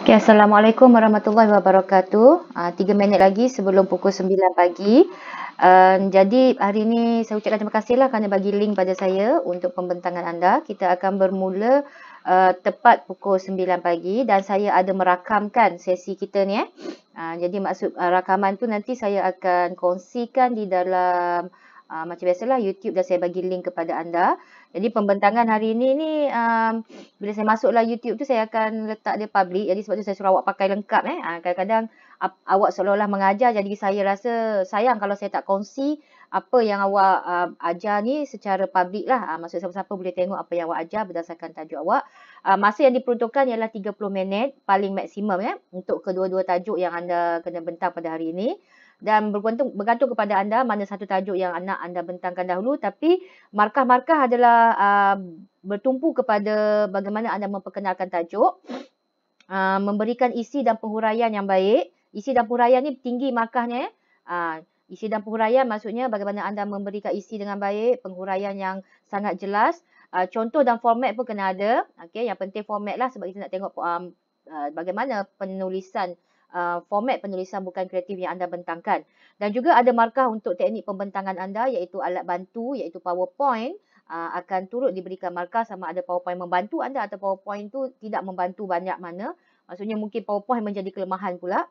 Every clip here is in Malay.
Okay, Assalamualaikum warahmatullahi wabarakatuh. 3 minit lagi sebelum pukul 9 pagi. Jadi hari ini saya ucapkan terima kasihlah kerana bagi link pada saya untuk pembentangan anda. Kita akan bermula tepat pukul 9 pagi dan saya ada merakamkan sesi kita ni. Jadi maksud rakaman tu nanti saya akan kongsikan di dalam macam biasalah YouTube dan saya bagi link kepada anda. Jadi pembentangan hari ini ni bila saya masuklah YouTube tu saya akan letak dia public. Jadi sebab tu saya suruh awak pakai lengkap kadang-kadang awak seolah-olah mengajar, jadi saya rasa sayang kalau saya tak kongsi apa yang awak ajar ni secara public lah. Maksud siapa-siapa boleh tengok apa yang awak ajar berdasarkan tajuk awak. Masa yang diperuntukkan ialah 30 minit paling maksimum untuk kedua-dua tajuk yang anda kena bentang pada hari ini. Dan bergantung kepada anda mana satu tajuk yang nak anda bentangkan dahulu, tapi markah-markah adalah bertumpu kepada bagaimana anda memperkenalkan tajuk, memberikan isi dan penghuraian yang baik. Isi dan penghuraian ni tinggi markahnya. Isi dan penghuraian maksudnya bagaimana anda memberikan isi dengan baik, penghuraian yang sangat jelas. Contoh dan format pun kena ada. Okay, yang penting format lah sebab kita nak tengok bagaimana penulisan, format penulisan bukan kreatif yang anda bentangkan. Dan juga ada markah untuk teknik pembentangan anda iaitu alat bantu iaitu PowerPoint. Akan turut diberikan markah sama ada PowerPoint membantu anda atau PowerPoint tu tidak membantu banyak mana. Maksudnya mungkin PowerPoint menjadi kelemahan pula.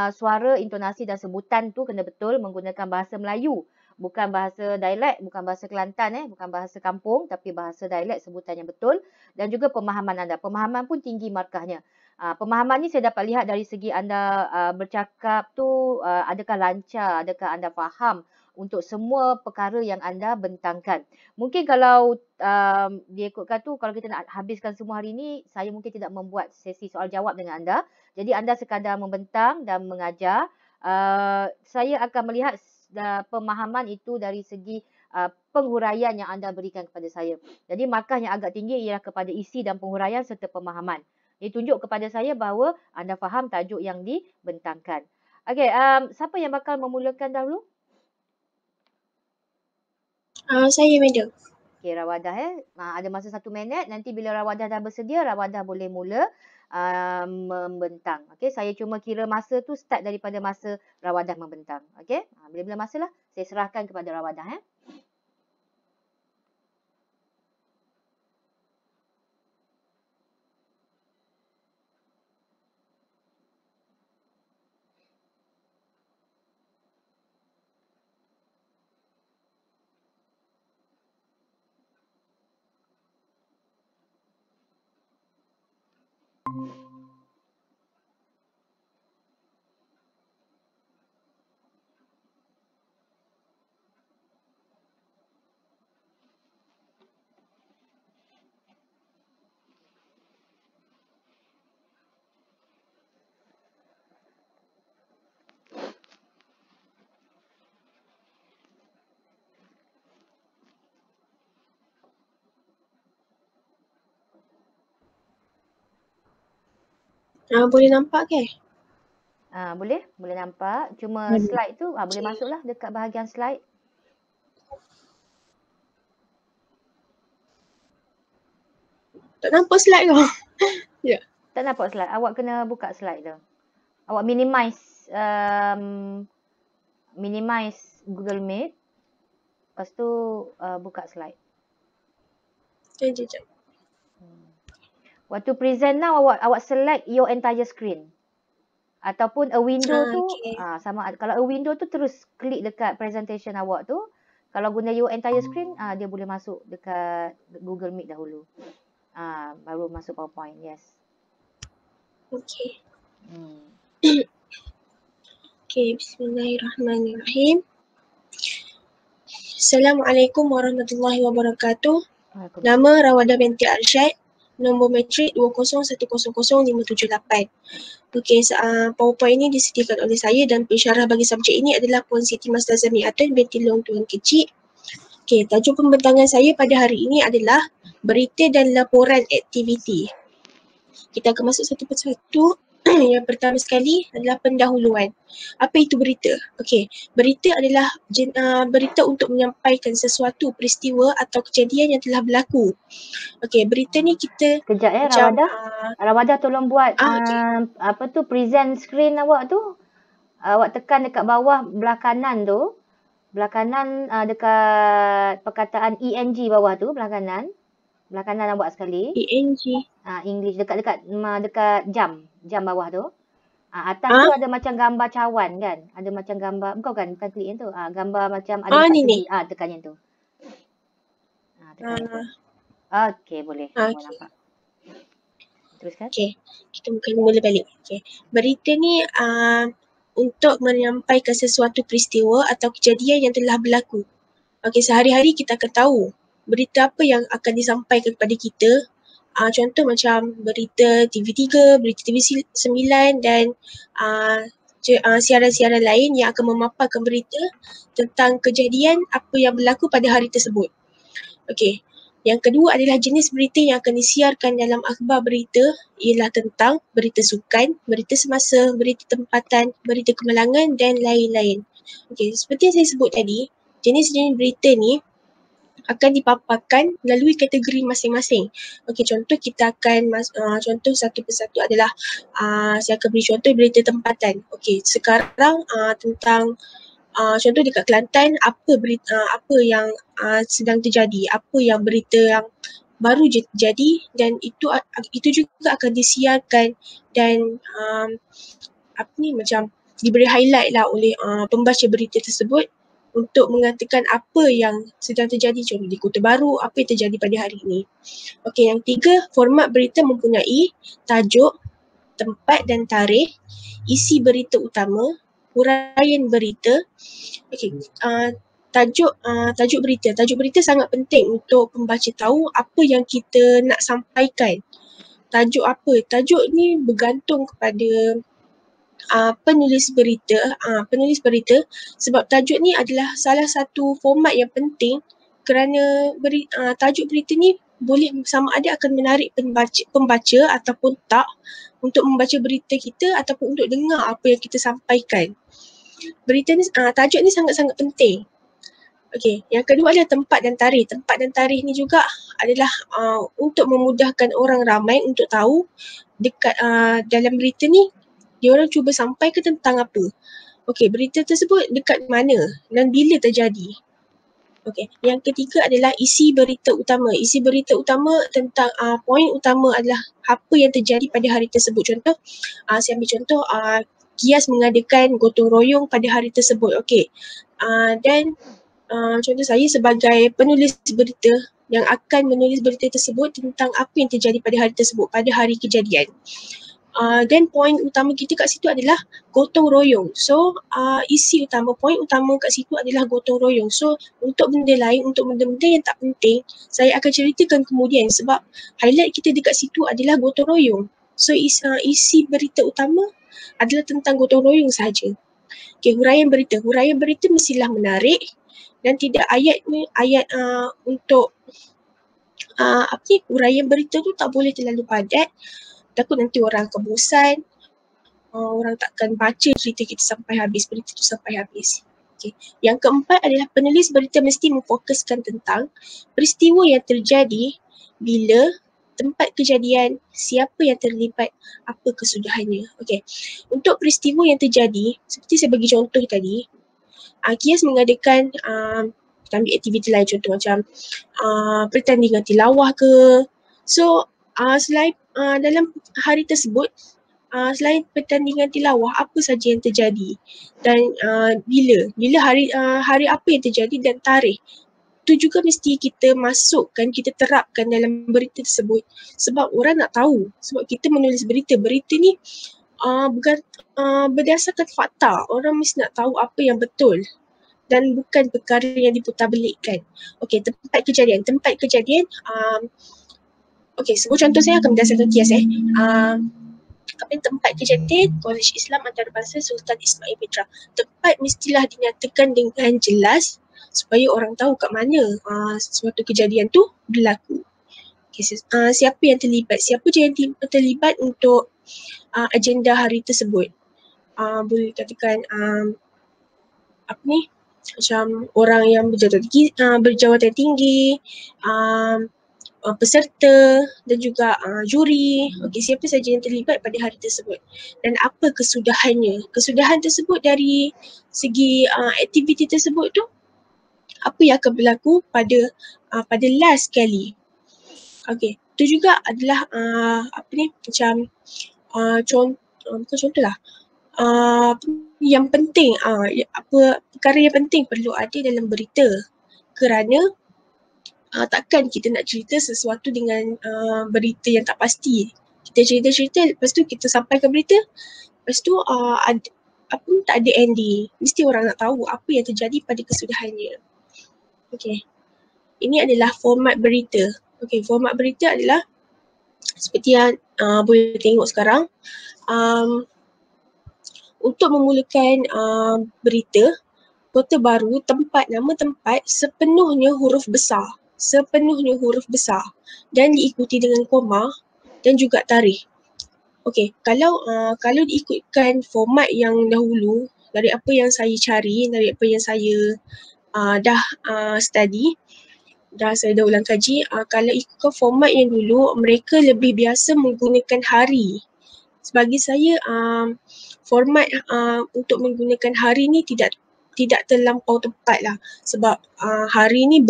Suara, intonasi dan sebutan tu kena betul menggunakan bahasa Melayu. Bukan bahasa dialek, bukan bahasa Kelantan, bukan bahasa kampung tapi bahasa dialek sebutan yang betul. Dan juga pemahaman anda. Pemahaman pun tinggi markahnya. Pemahaman ni saya dapat lihat dari segi anda bercakap tu adakah lancar, adakah anda faham untuk semua perkara yang anda bentangkan. Mungkin kalau dia ikutkan tu, kalau kita nak habiskan semua hari ni, saya mungkin tidak membuat sesi soal jawab dengan anda. Jadi anda sekadar membentang dan mengajar. Saya akan melihat pemahaman itu dari segi penghuraian yang anda berikan kepada saya. Jadi markah yang agak tinggi ialah kepada isi dan penghuraian serta pemahaman. Ia tunjuk kepada saya bahawa anda faham tajuk yang dibentangkan. Okey, siapa yang bakal memulakan dahulu? Saya, madam. Okey, Rawadah ada masa 1 minit. Nanti bila Rawadah dah bersedia, Rawadah boleh mula membentang. Okey, saya cuma kira masa tu start daripada masa Rawadah membentang. Okey, bila-bila masalah saya serahkan kepada Rawadah. Boleh nampak ke? Boleh nampak. Cuma slide tu boleh masuklah dekat bahagian slide. Tak nampak slide kau. Ya. Tak nampak slide. Awak kena buka slide tu. Awak minimize Google Meet. Lepas tu buka slide. Sekejap. Waktu present now awak select your entire screen. Ataupun a window tu sama, kalau a window tu terus klik dekat presentation awak tu. Kalau guna your entire screen dia boleh masuk dekat Google Meet dahulu. Baru masuk PowerPoint. Yes. Okey. Okey, bismillahirrahmanirrahim. Assalamualaikum warahmatullahi wabarakatuh. Nama Rawadah binti Arsyad. Nombor matrik 201000578. Okey, PowerPoint ini disediakan oleh saya dan pensyarah bagi subjek ini adalah Puan Siti Mastazah Mi'atun binti Long Tuan Kecil. Okey, tajuk pembentangan saya pada hari ini adalah berita dan laporan aktiviti. Kita akan masuk satu persatu. Yang pertama sekali adalah pendahuluan. Apa itu berita? Okey, berita adalah berita untuk menyampaikan sesuatu peristiwa atau kejadian yang telah berlaku. Okey, berita ni kita Kejap ya, macam Rawadah. Rawadah tolong buat okey. apa tu, present screen awak tu. Awak tekan dekat bawah belah kanan tu. Belah kanan dekat perkataan ENG bawah tu, belah kanan. Belah kanan awak sekali. ENG. English dekat jam bawah tu. Atas tu ada macam gambar cawan kan? Ada macam gambar, bukan klik yang tu. Gambar macam ada empat ni. segi. Tekan yang tu. Tekan yang tu. Okey, boleh. Awak nampak. Teruskan. Okey, kita mula balik. Okey, berita ni untuk menyampaikan sesuatu peristiwa atau kejadian yang telah berlaku. Okey, sehari-hari kita akan tahu berita apa yang akan disampaikan kepada kita. Contoh macam berita TV3, berita TV9 dan siaran-siaran lain yang akan memaparkan berita tentang kejadian apa yang berlaku pada hari tersebut. Okey, yang kedua adalah jenis berita yang akan disiarkan dalam akhbar berita ialah tentang berita sukan, berita semasa, berita tempatan, berita kemalangan dan lain-lain. Okey, seperti yang saya sebut tadi, jenis-jenis berita ni akan dipaparkan melalui kategori masing-masing. Okey, contoh kita akan contoh satu persatu adalah saya akan beri contoh berita tempatan. Okey, sekarang tentang contoh dekat Kelantan apa berita apa yang sedang terjadi, apa yang berita yang baru je terjadi dan itu juga akan disiarkan dan macam diberi highlight lah oleh pembaca berita tersebut untuk mengatakan apa yang sedang terjadi, contoh di Kota Baru, apa yang terjadi pada hari ini. Okey, yang tiga, format berita mempunyai tajuk, tempat dan tarikh, isi berita utama, huraian berita. Okey, tajuk berita. Tajuk berita sangat penting untuk pembaca tahu apa yang kita nak sampaikan. Tajuk apa? Tajuk ni bergantung kepada penulis berita sebab tajuk ni adalah salah satu format yang penting kerana tajuk berita ni boleh sama ada akan menarik pembaca ataupun tak untuk membaca berita kita ataupun untuk dengar apa yang kita sampaikan. Berita ni tajuk ni sangat-sangat penting. Okey, yang kedua adalah tempat dan tarikh. Tempat dan tarikh ni juga adalah untuk memudahkan orang ramai untuk tahu dekat dalam berita ni diorang cuba sampaikan tentang apa. Okey, berita tersebut dekat mana dan bila terjadi. Okey, yang ketiga adalah isi berita utama. Isi berita utama tentang poin utama adalah apa yang terjadi pada hari tersebut. Contoh, saya ambil contoh Kias mengadakan gotong royong pada hari tersebut. Okey, dan contoh saya sebagai penulis berita yang akan menulis berita tersebut tentang apa yang terjadi pada hari tersebut, pada hari kejadian. Dan poin utama kita kat situ adalah gotong royong. So isi utama, poin utama kat situ adalah gotong royong. So untuk benda lain, untuk benda-benda yang tak penting, saya akan ceritakan kemudian sebab highlight kita dekat situ adalah gotong royong. So isi berita utama adalah tentang gotong royong sahaja. Okay, huraian berita. Huraian berita mestilah menarik dan tidak ayat untuk huraian berita tu tak boleh terlalu padat. Takut nanti orang akan bosan, orang takkan baca cerita kita sampai habis, berita tu sampai habis. Okay. Yang keempat adalah penulis berita mesti memfokuskan tentang peristiwa yang terjadi, bila, tempat kejadian, siapa yang terlibat, apa kesudahannya. Okay. Untuk peristiwa yang terjadi, seperti saya bagi contoh tadi, Kias mengadakan kita ambil aktiviti lain, contoh macam pertandingan tilawah ke. So selain dalam hari tersebut, selain pertandingan tilawah, apa saja yang terjadi dan bila hari apa yang terjadi dan tarikh, tu juga mesti kita masukkan, kita terapkan dalam berita tersebut sebab orang nak tahu, sebab kita menulis berita ni berdasarkan fakta, orang mesti nak tahu apa yang betul dan bukan perkara yang diputarbelikkan. Okey, tempat kejadian. Okey, sebut contoh saya akan berdasarkan Kias tempat kejadian Kolej Islam Antarabangsa Sultan Ismail Petra. Tempat mestilah dinyatakan dengan jelas supaya orang tahu kat mana suatu kejadian tu berlaku. Okay, siapa yang terlibat? Siapa je yang terlibat untuk agenda hari tersebut. Boleh katakan macam orang yang berjawatan tinggi, peserta dan juga juri, siapa saja yang terlibat pada hari tersebut dan apa kesudahannya. Kesudahan tersebut dari segi aktiviti tersebut tu, apa yang akan berlaku pada last kali. Itu juga adalah bukan contoh lah. Yang penting, perkara yang penting perlu ada dalam berita, kerana takkan kita nak cerita sesuatu dengan berita yang tak pasti. Kita cerita-cerita, lepas tu kita sampaikan berita, lepas tu tak ada ending. Mesti orang nak tahu apa yang terjadi pada kesudahannya. Ini adalah format berita. Format berita adalah seperti yang boleh tengok sekarang. Untuk memulakan berita, Kota Baru, nama tempat sepenuhnya huruf besar dan diikuti dengan koma dan juga tarikh. Kalau diikutkan format yang dahulu, dari apa yang saya cari, dari apa yang saya dah study, saya dah ulang kaji, kalau ikutkan format yang dulu, mereka lebih biasa menggunakan hari. Bagi saya, format untuk menggunakan hari ni tidak terlampau tepat lah, sebab hari ni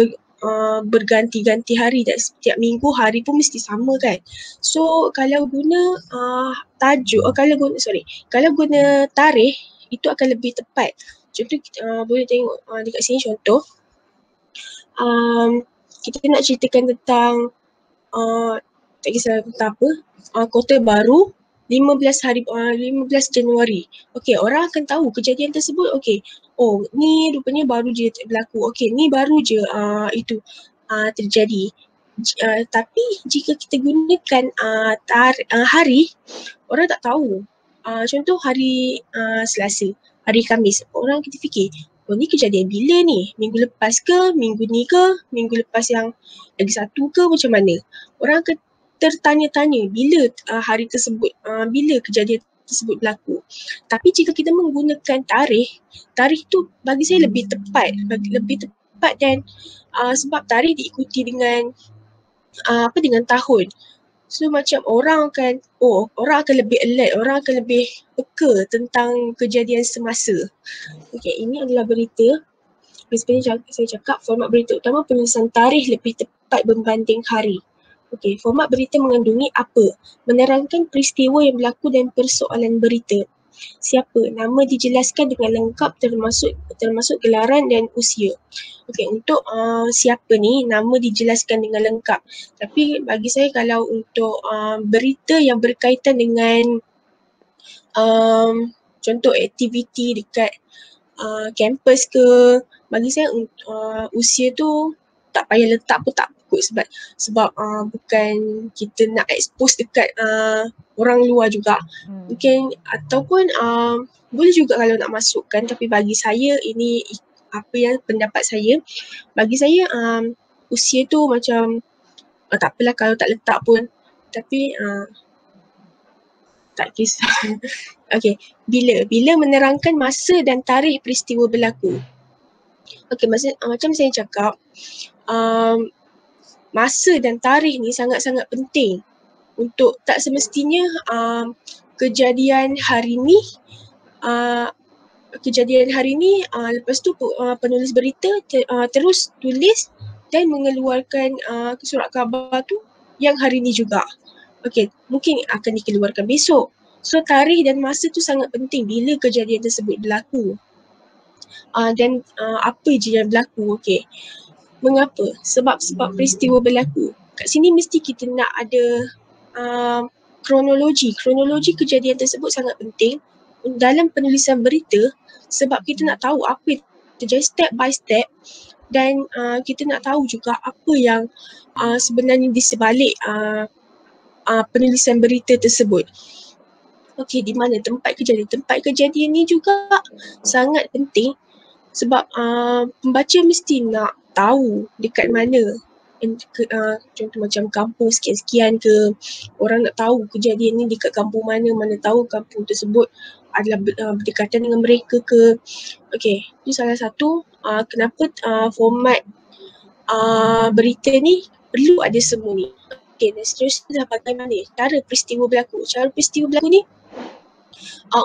berganti-ganti hari dan setiap minggu hari pun mesti sama kan. So kalau guna kalau guna tarikh, itu akan lebih tepat. Contoh boleh tengok dekat sini contoh. Kita nak ceritakan tentang tak kisah tentang apa, Kota Baru 15 Januari. Orang akan tahu kejadian tersebut. Ni rupanya baru je berlaku. Ni baru je itu terjadi. Tapi jika kita gunakan hari, orang tak tahu. Contoh hari Selasa, hari Khamis, orang kita fikir, ni kejadian bila ni? Minggu lepas ke? Minggu ni ke? Minggu lepas yang lagi satu ke? Macam mana? Orang akan tertanya-tanya bila hari tersebut, bila kejadian tersebut berlaku. Tapi jika kita menggunakan tarikh tu bagi saya lebih tepat. Dan sebab tarikh diikuti dengan dengan tahun. So macam orang akan lebih alert, orang akan lebih peka tentang kejadian semasa. Ini adalah berita. Sebenarnya saya cakap format berita utama penulisan tarikh lebih tepat berbanding hari. Format berita mengandungi apa? Menerangkan peristiwa yang berlaku dan persoalan berita. Siapa? Nama dijelaskan dengan lengkap termasuk gelaran dan usia. Untuk siapa ni, nama dijelaskan dengan lengkap. Tapi bagi saya kalau untuk berita yang berkaitan dengan contoh aktiviti dekat kampus ke, bagi saya usia tu tak payah letak pun tak kot, sebab bukan kita nak expose dekat orang luar juga. Mungkin ataupun boleh juga kalau nak masukkan, tapi bagi saya ini apa yang pendapat saya, bagi saya usia tu macam tak apalah kalau tak letak pun, tapi tak kisah. Bila menerangkan masa dan tarikh peristiwa berlaku. Macam saya cakap, masa dan tarikh ni sangat-sangat penting. Untuk tak semestinya kejadian hari ni lepas tu penulis berita terus tulis dan mengeluarkan surat khabar tu yang hari ni juga. Mungkin akan dikeluarkan besok. So tarikh dan masa tu sangat penting bila kejadian tersebut berlaku. Dan apa je yang berlaku. Mengapa? Sebab peristiwa berlaku. Kat sini mesti kita nak ada kronologi kejadian tersebut sangat penting dalam penulisan berita, sebab kita nak tahu apa yang terjadi step by step, dan kita nak tahu juga apa yang sebenarnya di sebalik penulisan berita tersebut. Di mana tempat kejadian ni juga sangat penting, sebab pembaca mesti nak tahu dekat mana contoh macam kampung sekian-sekian ke, orang nak tahu kejadian ni dekat kampung mana, mana tahu kampung tersebut adalah berdekatan dengan mereka ke. Okey, itu salah satu kenapa format berita ni perlu ada semua ni. Okey, dan seterusnya bagaimana cara peristiwa berlaku. Cara peristiwa berlaku ni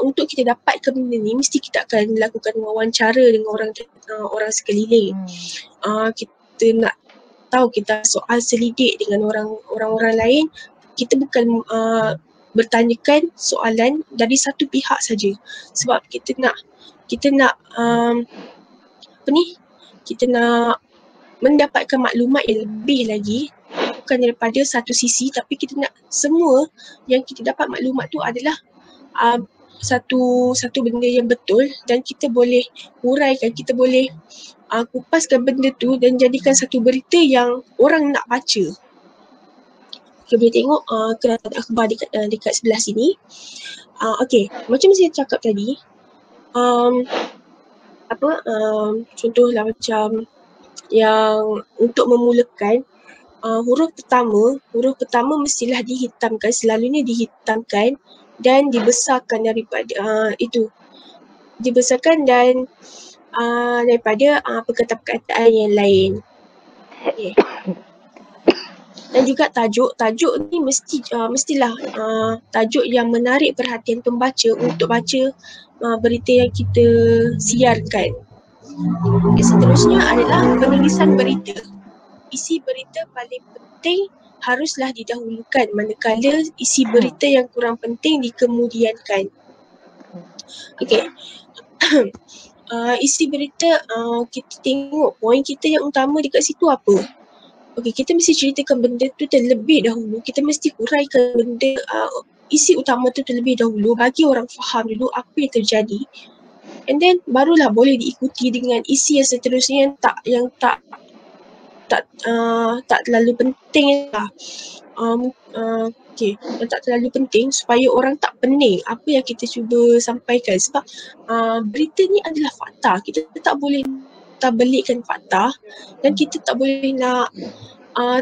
untuk kita dapatkan benda ni mesti kita akan lakukan wawancara dengan orang sekeliling. Kita nak tahu, kita soal selidik dengan orang-orang lain. Kita bukan bertanyakan soalan dari satu pihak saja, sebab kita nak kita nak mendapatkan maklumat yang lebih lagi, bukan daripada satu sisi, tapi kita nak semua yang kita dapat maklumat tu adalah satu benda yang betul, dan kita boleh huraikan, kita boleh kupaskan benda tu dan jadikan satu berita yang orang nak baca. Kita boleh tengok keratan akhbar dekat sebelah sini. Okey, macam saya cakap tadi, contohlah macam yang untuk memulakan, huruf pertama mestilah dihitamkan, selalunya dihitamkan dan dibesarkan daripada dibesarkan dan daripada perkataan-perkataan yang lain. Okay. Dan juga tajuk ni mestilah tajuk yang menarik perhatian pembaca untuk baca berita yang kita siarkan. Okay, seterusnya adalah penulisan berita. Isi berita paling penting haruslah didahulukan, manakala isi berita yang kurang penting dikemudiankan. Okey. Isi berita, kita tengok poin kita yang utama dekat situ apa. Okey, kita mesti ceritakan benda tu terlebih dahulu. Kita mesti huraikan benda isi utama tu terlebih dahulu, bagi orang faham dulu apa yang terjadi. And then barulah boleh diikuti dengan isi yang seterusnya yang tak terlalu penting lah. Yang tak terlalu penting, supaya orang tak pening apa yang kita cuba sampaikan. Sebab berita ni adalah fakta. Kita tak boleh tablikkan fakta, dan kita tak boleh nak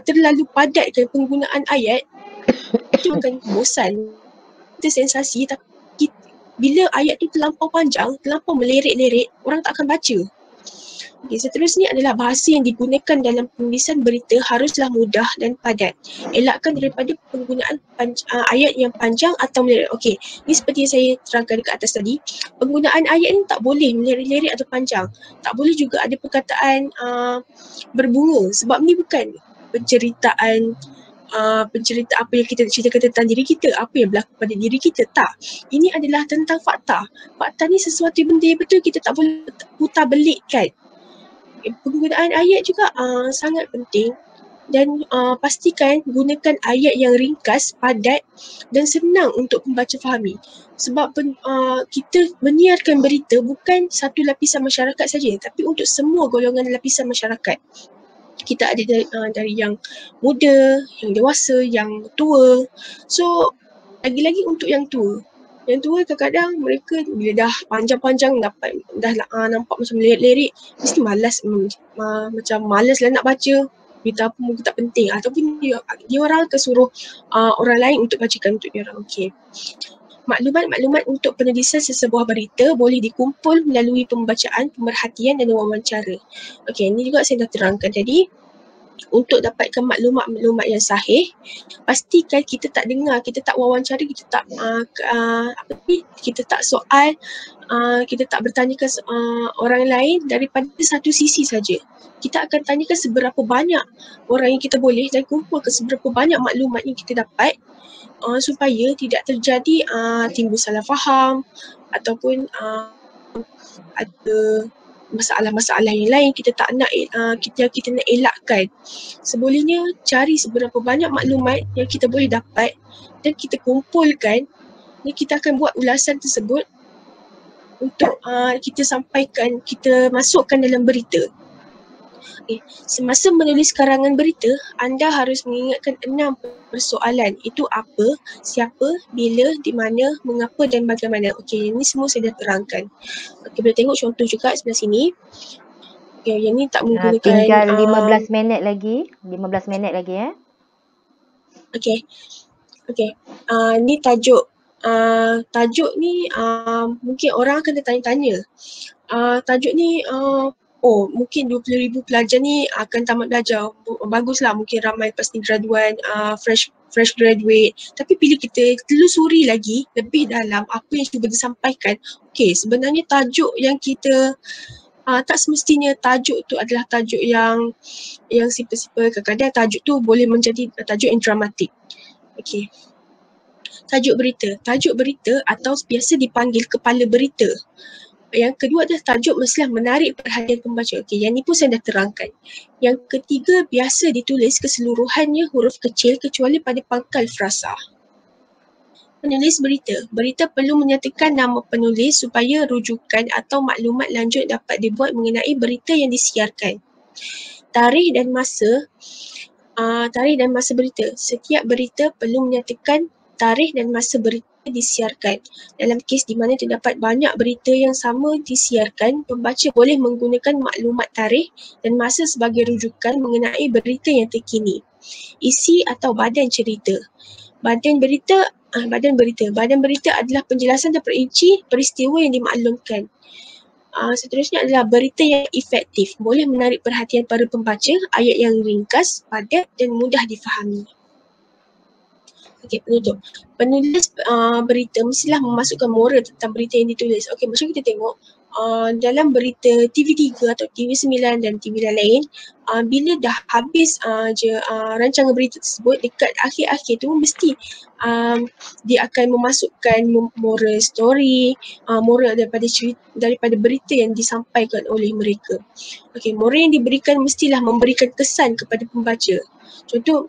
terlalu padatkan penggunaan ayat. Itu akan bosan. Itu sensasi, tapi bila ayat tu terlampau panjang, terlampau melerik-lerik, orang tak akan baca. Okay, seterusnya adalah bahasa yang digunakan dalam penulisan berita haruslah mudah dan padat. Elakkan daripada penggunaan ayat yang panjang atau melerik. Okey, ni seperti yang saya terangkan dekat atas tadi. Penggunaan ayat ni tak boleh melerik-lerik atau panjang. Tak boleh juga ada perkataan berbunga, sebab ni bukan penceritaan apa yang kita ceritakan tentang diri kita, apa yang berlaku pada diri kita. Tak, ini adalah tentang fakta. Fakta ni sesuatu benda yang betul, kita tak boleh putar belikkan. Penggunaan ayat juga sangat penting, dan pastikan gunakan ayat yang ringkas, padat dan senang untuk pembaca fahami. Sebab kita menyiarkan berita bukan satu lapisan masyarakat saja, tapi untuk semua golongan lapisan masyarakat. Kita ada dari yang muda, yang dewasa, yang tua. So, lagi-lagi untuk yang tua. Yang tua kadang-kadang mereka bila dah panjang-panjang dah nampak macam lirik-lirik, mesti malas, macam malas lah nak baca. Berita apa mungkin tak penting, ataupun dia orang akan suruh orang lain untuk bacakan untuk dia orang. Okey. Maklumat-maklumat untuk penulisan sesebuah berita boleh dikumpul melalui pembacaan, pemerhatian dan wawancara. Okey, ini juga saya dah terangkan tadi. Untuk dapatkan maklumat-maklumat yang sahih, pastikan kita tak dengar, kita tak wawancara, kita tak kita tak soal, kita tak bertanyakan orang lain daripada satu sisi saja. Kita akan tanyakan seberapa banyak orang yang kita boleh, dan kumpulkan seberapa banyak maklumat yang kita dapat, supaya tidak terjadi timbul salah faham ataupun ada masalah-masalah yang lain kita tak nak kita nak elakkan. Sebolehnya cari seberapa banyak maklumat yang kita boleh dapat dan kita kumpulkan, dan kita akan buat ulasan tersebut untuk kita sampaikan, kita masukkan dalam berita. Okay. Semasa menulis karangan berita, anda harus mengingatkan 6 persoalan. Itu apa, siapa, bila, di mana, mengapa dan bagaimana. Okey, ini semua saya dah terangkan. Okey, boleh tengok contoh juga sebelah sini. Okay, yang ni tak menggunakan Tinggal 15 minit lagi. 15 minit lagi ya. Okay. Ni tajuk. Tajuk ni mungkin orang akan tanya-tanya. Tajuk ni mungkin 20,000 pelajar ni akan tamat belajar. Baguslah, mungkin ramai pasti graduan, fresh graduate. Tapi bila kita telusuri lagi lebih dalam apa yang cuba disampaikan, okay, sebenarnya tajuk yang kita tak semestinya tajuk tu adalah tajuk yang simple-simple. Kadang-kadang tajuk tu boleh menjadi tajuk yang dramatik. Okay. Tajuk berita atau biasa dipanggil kepala berita. Yang kedua adalah tajuk mestilah menarik perhatian pembaca. Okey, yang ni pun saya dah terangkan. Yang ketiga, biasa ditulis keseluruhannya huruf kecil kecuali pada pangkal frasa. Penulis berita perlu menyatakan nama penulis supaya rujukan atau maklumat lanjut dapat dibuat mengenai berita yang disiarkan. Tarikh dan masa berita. Setiap berita perlu menyatakan tarikh dan masa berita disiarkan. Dalam kes di mana terdapat banyak berita yang sama disiarkan, pembaca boleh menggunakan maklumat tarikh dan masa sebagai rujukan mengenai berita yang terkini. Isi atau badan cerita. Badan berita adalah penjelasan dan perinci peristiwa yang dimaklumkan. Seterusnya adalah berita yang efektif, boleh menarik perhatian para pembaca, ayat yang ringkas, padat dan mudah difahami. Okey, penutup. Penulis berita mestilah memasukkan moral tentang berita yang ditulis. Okey, macam kita tengok dalam berita TV3 atau TV9 dan TV lain, bila dah habis rancangan berita tersebut, dekat akhir-akhir tu mesti dia akan memasukkan moral story, moral daripada berita yang disampaikan oleh mereka. Okey, moral yang diberikan mestilah memberikan kesan kepada pembaca. Contoh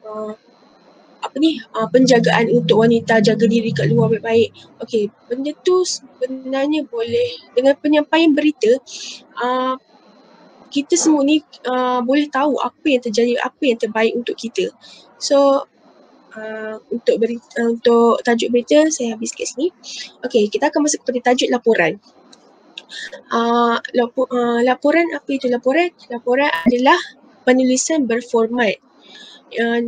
penjagaan untuk wanita, jaga diri kat luar baik-baik. Okey, benda tu sebenarnya boleh dengan penyampaian berita, kita semua ni boleh tahu apa yang terjadi, apa yang terbaik untuk kita. So untuk tajuk berita saya habis kat sini. Okey, kita akan masuk kepada tajuk laporan. Laporan, apa itu laporan? Laporan adalah penulisan berformat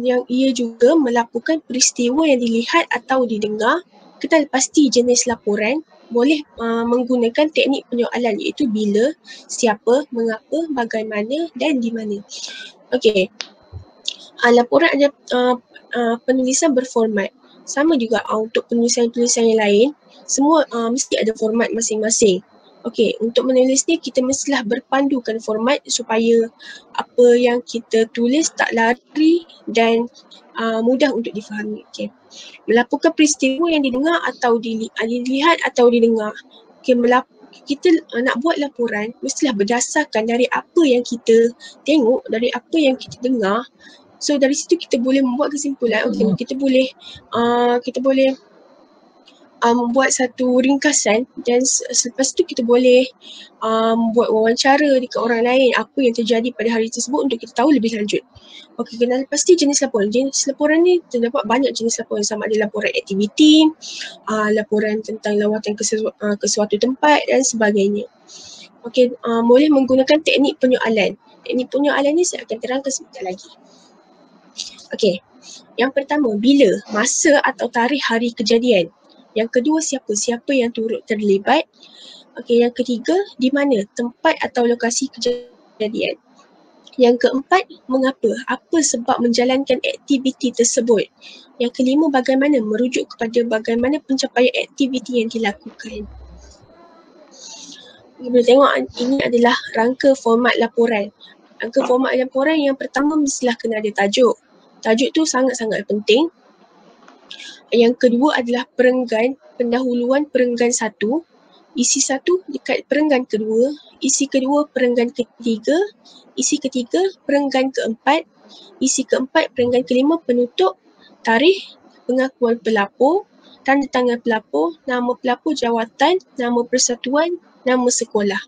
yang ia juga melaporkan peristiwa yang dilihat atau didengar. Kita pasti jenis laporan boleh menggunakan teknik penyoalan, iaitu bila, siapa, mengapa, bagaimana dan di mana. Okey. Laporan adalah penulisan berformat. Sama juga untuk penulisan-penulisan yang lain, semua mesti ada format masing-masing. Okey, untuk menulis ni kita mestilah berpandukan format supaya apa yang kita tulis tak lari dan mudah untuk difahami. Okey. Melaporkan peristiwa yang didengar atau dilihat atau didengar. Okey, kita nak buat laporan mestilah berdasarkan dari apa yang kita tengok, dari apa yang kita dengar. So dari situ kita boleh membuat kesimpulan. Okey, kita boleh membuat satu ringkasan dan selepas tu kita boleh buat wawancara dekat orang lain apa yang terjadi pada hari tersebut untuk kita tahu lebih lanjut. Okey, kenal pasti jenis laporan. Jenis laporan ni terdapat banyak jenis laporan, sama ada laporan aktiviti, laporan tentang lawatan ke suatu tempat dan sebagainya. Okey, boleh menggunakan teknik penyoalan. Teknik penyoalan ni saya akan terangkan sebentar lagi. Okey, yang pertama, bila, masa atau tarikh hari kejadian. Yang kedua, siapa yang turut terlibat. Okey, yang ketiga, di mana, tempat atau lokasi kejadian. Yang keempat, mengapa, apa sebab menjalankan aktiviti tersebut. Yang kelima, bagaimana, merujuk kepada bagaimana pencapaian aktiviti yang dilakukan. Boleh tengok ini adalah rangka format laporan. Rangka format laporan yang pertama mestilah kena ada tajuk. Tajuk tu sangat-sangat penting. Yang kedua adalah perenggan, pendahuluan perenggan satu, isi satu dekat perenggan kedua, isi kedua perenggan ketiga, isi ketiga perenggan keempat, isi keempat perenggan kelima, penutup, tarikh, pengakuan pelapor, tanda tangan pelapor, nama pelapor jawatan, nama persatuan, nama sekolah.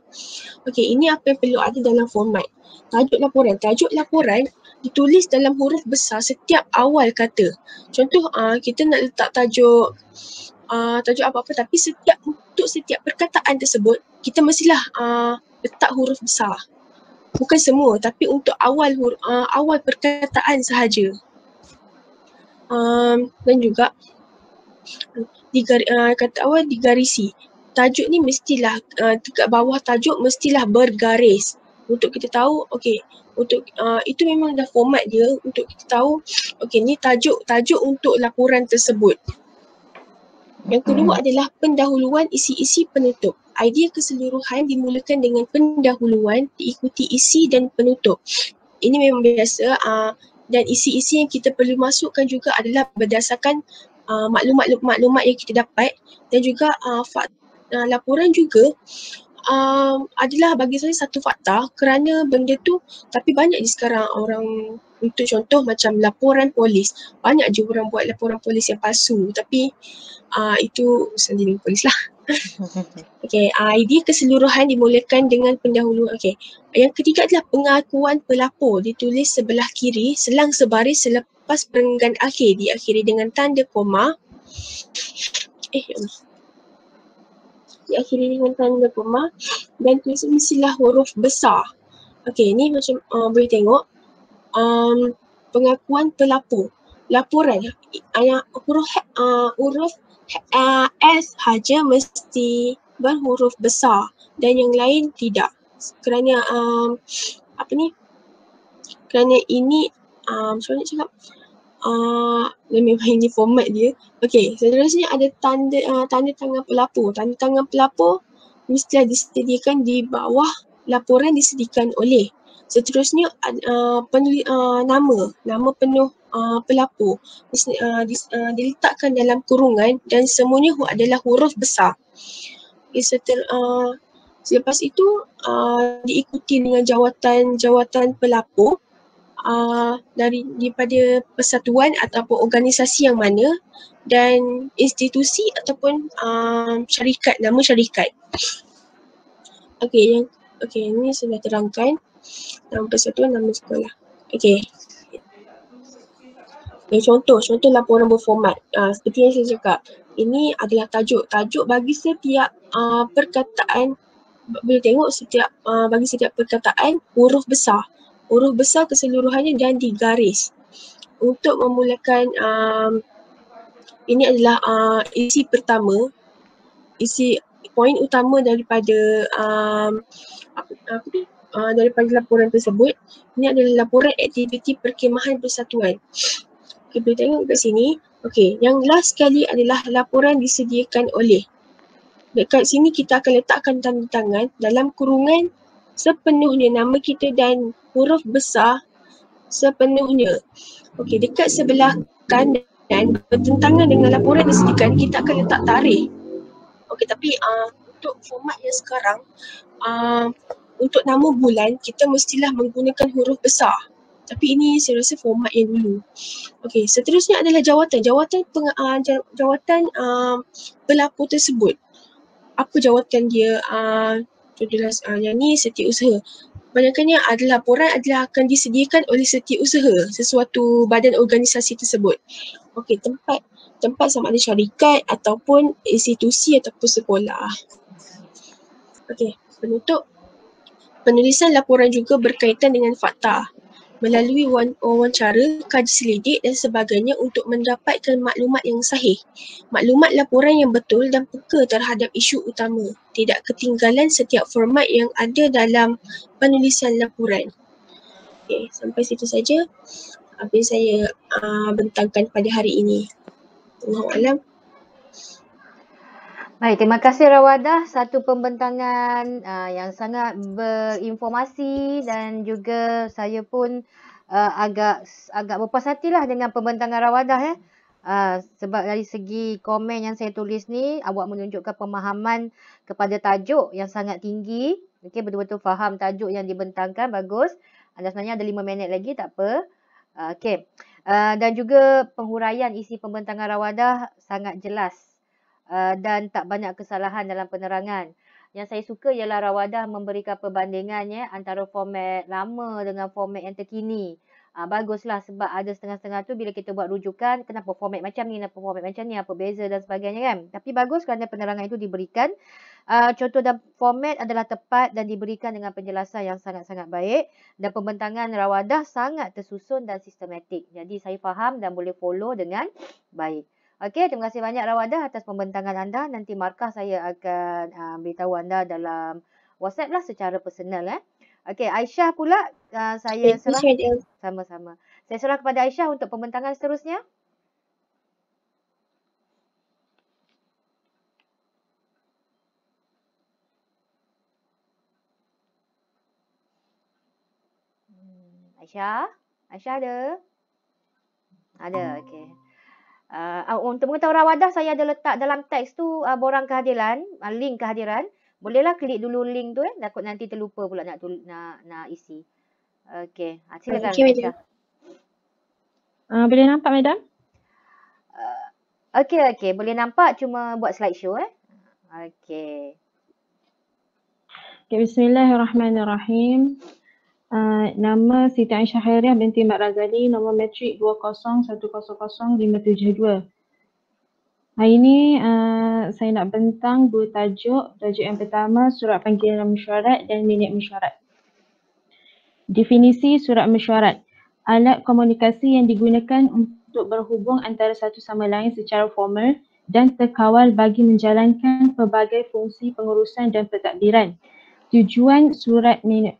Okey, ini apa yang perlu ada dalam format. Tajuk laporan. Tajuk laporan ditulis dalam huruf besar setiap awal kata. Contoh kita nak letak tajuk apa-apa, tapi untuk setiap perkataan tersebut kita mestilah letak huruf besar. bukan semua, tapi untuk awal perkataan sahaja. Dan juga kata awal digarisi. Tajuk ni mestilah dekat bawah tajuk mestilah bergaris untuk kita tahu untuk itu memang dah format dia untuk kita tahu ni tajuk untuk laporan tersebut. Yang kedua adalah pendahuluan isi-isi penutup. Idea keseluruhan dimulakan dengan pendahuluan diikuti isi dan penutup. Ini memang biasa dan isi-isi yang kita perlu masukkan juga adalah berdasarkan maklumat yang kita dapat dan juga laporan juga adalah bagi saya satu fakta kerana benda tu tapi banyak di sekarang orang untuk contoh macam laporan polis. Banyak je orang buat laporan polis yang palsu tapi itu sendiri polis lah. Idea keseluruhan dimulakan dengan pendahuluan. Yang ketiga adalah pengakuan pelapor ditulis sebelah kiri selang sebaris selepas perenggan akhir diakhiri dengan tanda koma. Diakhiri dengan tanda koma dan tulisan mestilah huruf besar. Ni macam boleh tengok pengakuan pelapor. Laporan huruf S sahaja mesti berhuruf besar dan yang lain tidak. Kerana kerana ini macam mana cakap memang ini format dia. Seterusnya ada tanda tangan pelapor. Tanda tangan pelapor mestilah disediakan di bawah laporan disediakan oleh. Seterusnya nama penuh pelapor diletakkan dalam kurungan dan semuanya adalah huruf besar. Selepas itu diikuti dengan jawatan pelapor daripada persatuan ataupun organisasi yang mana dan institusi ataupun syarikat, nama syarikat. Ini sudah terangkan nama persatuan, nama sekolah. Contoh laporan berformat. Seperti yang saya cakap, ini adalah tajuk. Tajuk bagi setiap perkataan, boleh tengok bagi setiap perkataan huruf besar. Huruf besar keseluruhannya dan digaris. Untuk memulakan ini adalah isi pertama, isi poin utama daripada daripada laporan tersebut. Ini adalah laporan aktiviti perkhemahan persatuan. Boleh tengok kat sini. Yang last sekali adalah laporan disediakan oleh. Dekat sini kita akan letakkan tanda tangan dalam kurungan sepenuhnya nama kita dan huruf besar sepenuhnya. Dekat sebelah kanan bertentangan dengan laporan disediakan, kita akan letak tarikh. Tapi untuk format yang sekarang, untuk nama bulan kita mestilah menggunakan huruf besar. Tapi ini saya rasa format yang dulu. Seterusnya adalah jawatan pelapor tersebut. Apa jawatan dia? Contohlah yang ni setiausaha. Kebanyakannya adalah laporan akan disediakan oleh setiausaha sesuatu badan organisasi tersebut. Tempat sama ada syarikat ataupun institusi ataupun sekolah. Penutup. Penulisan laporan juga berkaitan dengan fakta melalui wawancara, kaji selidik dan sebagainya untuk mendapatkan maklumat yang sahih. Maklumat laporan yang betul dan peka terhadap isu utama. Tidak ketinggalan setiap format yang ada dalam penulisan laporan. Sampai situ saja apa yang saya bentangkan pada hari ini. Wallahualam. Baik, terima kasih Rawadah. Satu pembentangan yang sangat berinformasi dan juga saya pun agak berpuas hatilah dengan pembentangan Rawadah sebab dari segi komen yang saya tulis ni, awak menunjukkan pemahaman kepada tajuk yang sangat tinggi. Betul-betul faham tajuk yang dibentangkan, bagus. Anda sebenarnya ada 5 minit lagi, tak apa. Dan juga penghuraian isi pembentangan Rawadah sangat jelas. Dan tak banyak kesalahan dalam penerangan. Yang saya suka ialah Rawadah memberikan perbandingan antara format lama dengan format yang terkini. Baguslah sebab ada setengah-setengah tu bila kita buat rujukan, kenapa format macam ni, kenapa format macam ni, apa beza dan sebagainya kan. Tapi bagus kerana penerangan itu diberikan Contoh dan format adalah tepat dan diberikan dengan penjelasan yang sangat-sangat baik dan pembentangan rawadah sangat tersusun dan sistematik. Jadi saya faham dan boleh follow dengan baik. Okey, terima kasih banyak rawadah atas pembentangan anda. Nanti markah saya akan beritahu anda dalam WhatsApp lah secara personal. Okey, Aisyah pula saya serah. Sama-sama. Saya serah kepada Aisyah untuk pembentangan seterusnya. Aisyah? Aisyah ada? Ada, okey. Untuk mengetahui rawadah, saya ada letak dalam teks tu borang kehadiran, link kehadiran. Bolehlah klik dulu link tu takut nanti terlupa pula nak isi. Okey, silakan Aisyah. Boleh nampak madam? Okey, boleh nampak, cuma buat slideshow Okey. Okay, bismillahirrahmanirrahim. Nama Siti Aisyah Khairiah binti Mat Razali, nombor matrik 201000572. Hari ini saya nak bentang dua tajuk. Tajuk yang pertama, surat panggilan mesyuarat dan minit mesyuarat. Definisi surat mesyuarat. Alat komunikasi yang digunakan untuk berhubung antara satu sama lain secara formal dan terkawal bagi menjalankan pelbagai fungsi pengurusan dan pentadbiran. Tujuan surat rasmi,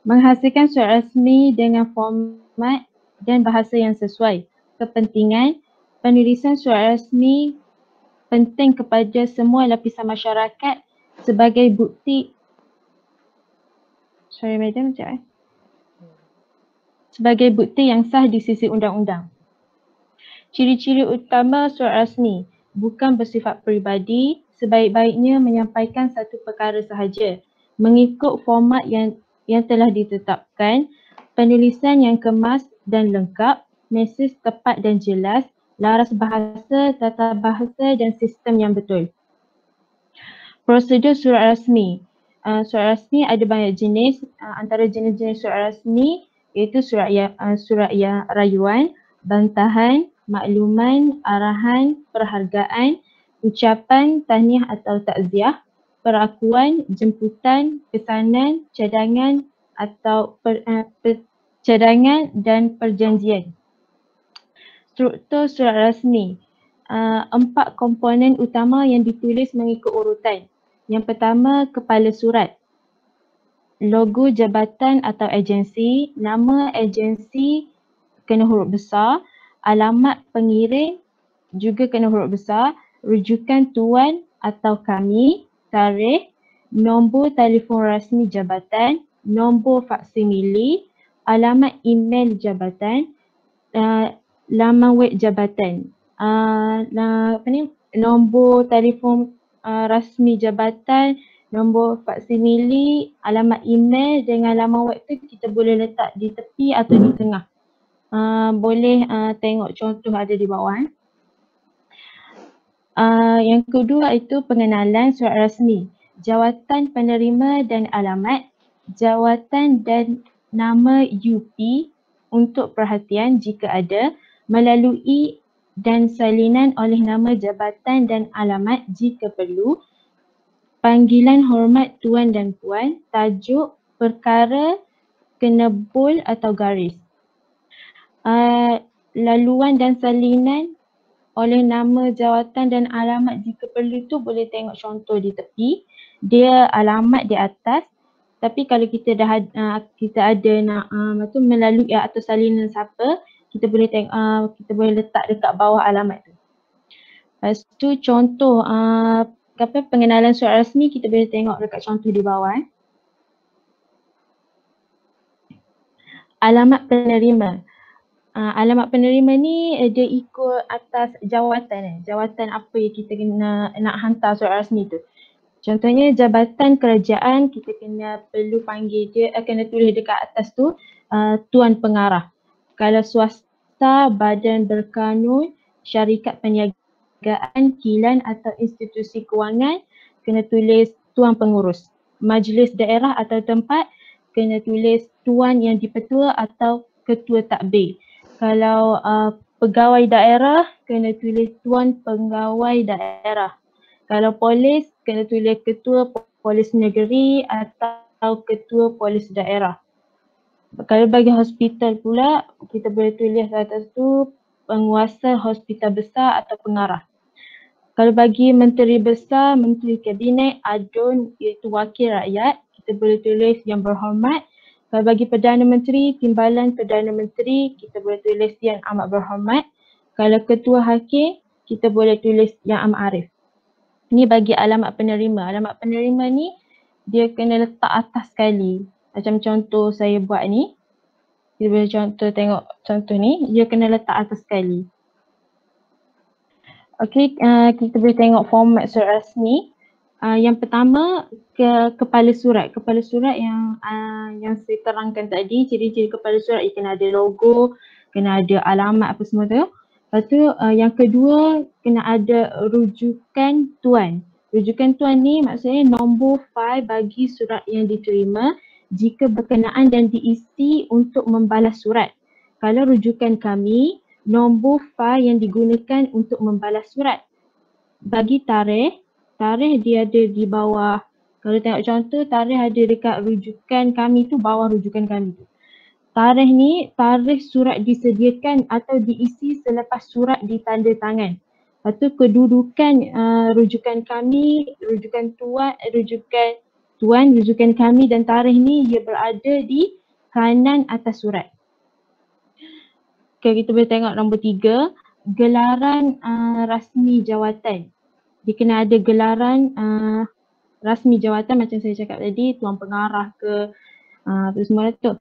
menghasilkan surat rasmi dengan format dan bahasa yang sesuai. Kepentingan, penulisan surat rasmi penting kepada semua lapisan masyarakat sebagai bukti sebagai bukti yang sah di sisi undang-undang. Ciri-ciri utama surat rasmi, bukan bersifat peribadi, sebaik-baiknya menyampaikan satu perkara sahaja, mengikut format yang telah ditetapkan, penulisan yang kemas dan lengkap, mesej tepat dan jelas, laras bahasa, tata bahasa dan sistem yang betul. Prosedur surat rasmi. Surat rasmi ada banyak jenis. Antara jenis-jenis surat rasmi iaitu surat rayuan, bantahan, makluman, arahan, perhargaan, ucapan, tahniah atau takziah, perakuan, jemputan, pesanan, cadangan atau cadangan dan perjanjian. Struktur surat rasmi. 4 komponen utama yang ditulis mengikut urutan. Yang pertama, kepala surat. Logo jabatan atau agensi, nama agensi kena huruf besar, alamat pengirim juga kena huruf besar, rujukan tuan atau kami, tarikh, nombor telefon rasmi jabatan, nombor faksimili, alamat email jabatan, laman web jabatan. Nombor telefon rasmi jabatan, nombor faksimili, alamat email dengan laman web tu kita boleh letak di tepi atau di tengah. Boleh tengok contoh ada di bawah. Yang kedua itu pengenalan surat rasmi. Jawatan penerima dan alamat, jawatan dan nama UP untuk perhatian jika ada, melalui dan salinan oleh nama jabatan dan alamat jika perlu, panggilan hormat tuan dan puan, tajuk, perkara, kena bold atau garis. Laluan dan salinan oleh nama jawatan dan alamat jika perlu tu boleh tengok contoh di tepi. Dia alamat di atas, tapi kalau kita dah ada nak melalui atau salinan siapa, kita boleh tengok, kita boleh letak dekat bawah alamat tu. Lepas tu contoh pengenalan surat rasmi kita boleh tengok dekat contoh di bawah. Alamat penerima. Alamat penerima ni dia ikut atas jawatan. Jawatan apa yang kita nak hantar surat rasmi tu. Contohnya jabatan kerajaan, kita perlu panggil dia, kena tulis dekat atas tu Tuan Pengarah. Kalau swasta, badan berkanun, syarikat perniagaan, kilan atau institusi kewangan, kena tulis Tuan Pengurus. Majlis daerah atau tempat, kena tulis Tuan yang dipertua atau Ketua Takbir. Kalau pegawai daerah, kena tulis Tuan Pegawai Daerah. Kalau polis, kena tulis ketua polis negeri atau ketua polis daerah. Kalau bagi hospital pula, kita boleh tulis atas tu penguasa hospital besar atau pengarah. Kalau bagi menteri besar, menteri kabinet, ADUN iaitu wakil rakyat, kita boleh tulis yang berhormat. Kalau bagi Perdana Menteri, timbalan Perdana Menteri, kita boleh tulis yang amat berhormat. Kalau ketua hakim, kita boleh tulis yang amat arif. Ini bagi alamat penerima. Alamat penerima ni dia kena letak atas sekali. Macam contoh saya buat ni. Kita boleh tengok contoh ni, dia kena letak atas sekali. Okey, kita boleh tengok format surat rasmi. Yang pertama, kepala surat. Kepala surat yang saya terangkan tadi, ciri-ciri kepala surat ia kena ada logo, kena ada alamat apa semua tu. Lepas tu yang kedua, kena ada rujukan tuan. Rujukan tuan ni maksudnya nombor fail bagi surat yang diterima jika berkenaan dan diisi untuk membalas surat. Kalau rujukan kami, nombor fail yang digunakan untuk membalas surat. Bagi tarikh dia ada di bawah. Kalau tengok contoh, tarikh ada dekat rujukan kami tu, bawah rujukan kami tu. Tarikh ni, tarikh surat disediakan atau diisi selepas surat ditanda tangan. Lepas tu kedudukan rujukan kami, rujukan tuan, rujukan kami dan tarikh ni ia berada di kanan atas surat. Okay, kita boleh tengok nombor 3, gelaran rasmi jawatan. Dia kena ada gelaran rasmi jawatan macam saya cakap tadi, tuan pengarah ke apa semua tu.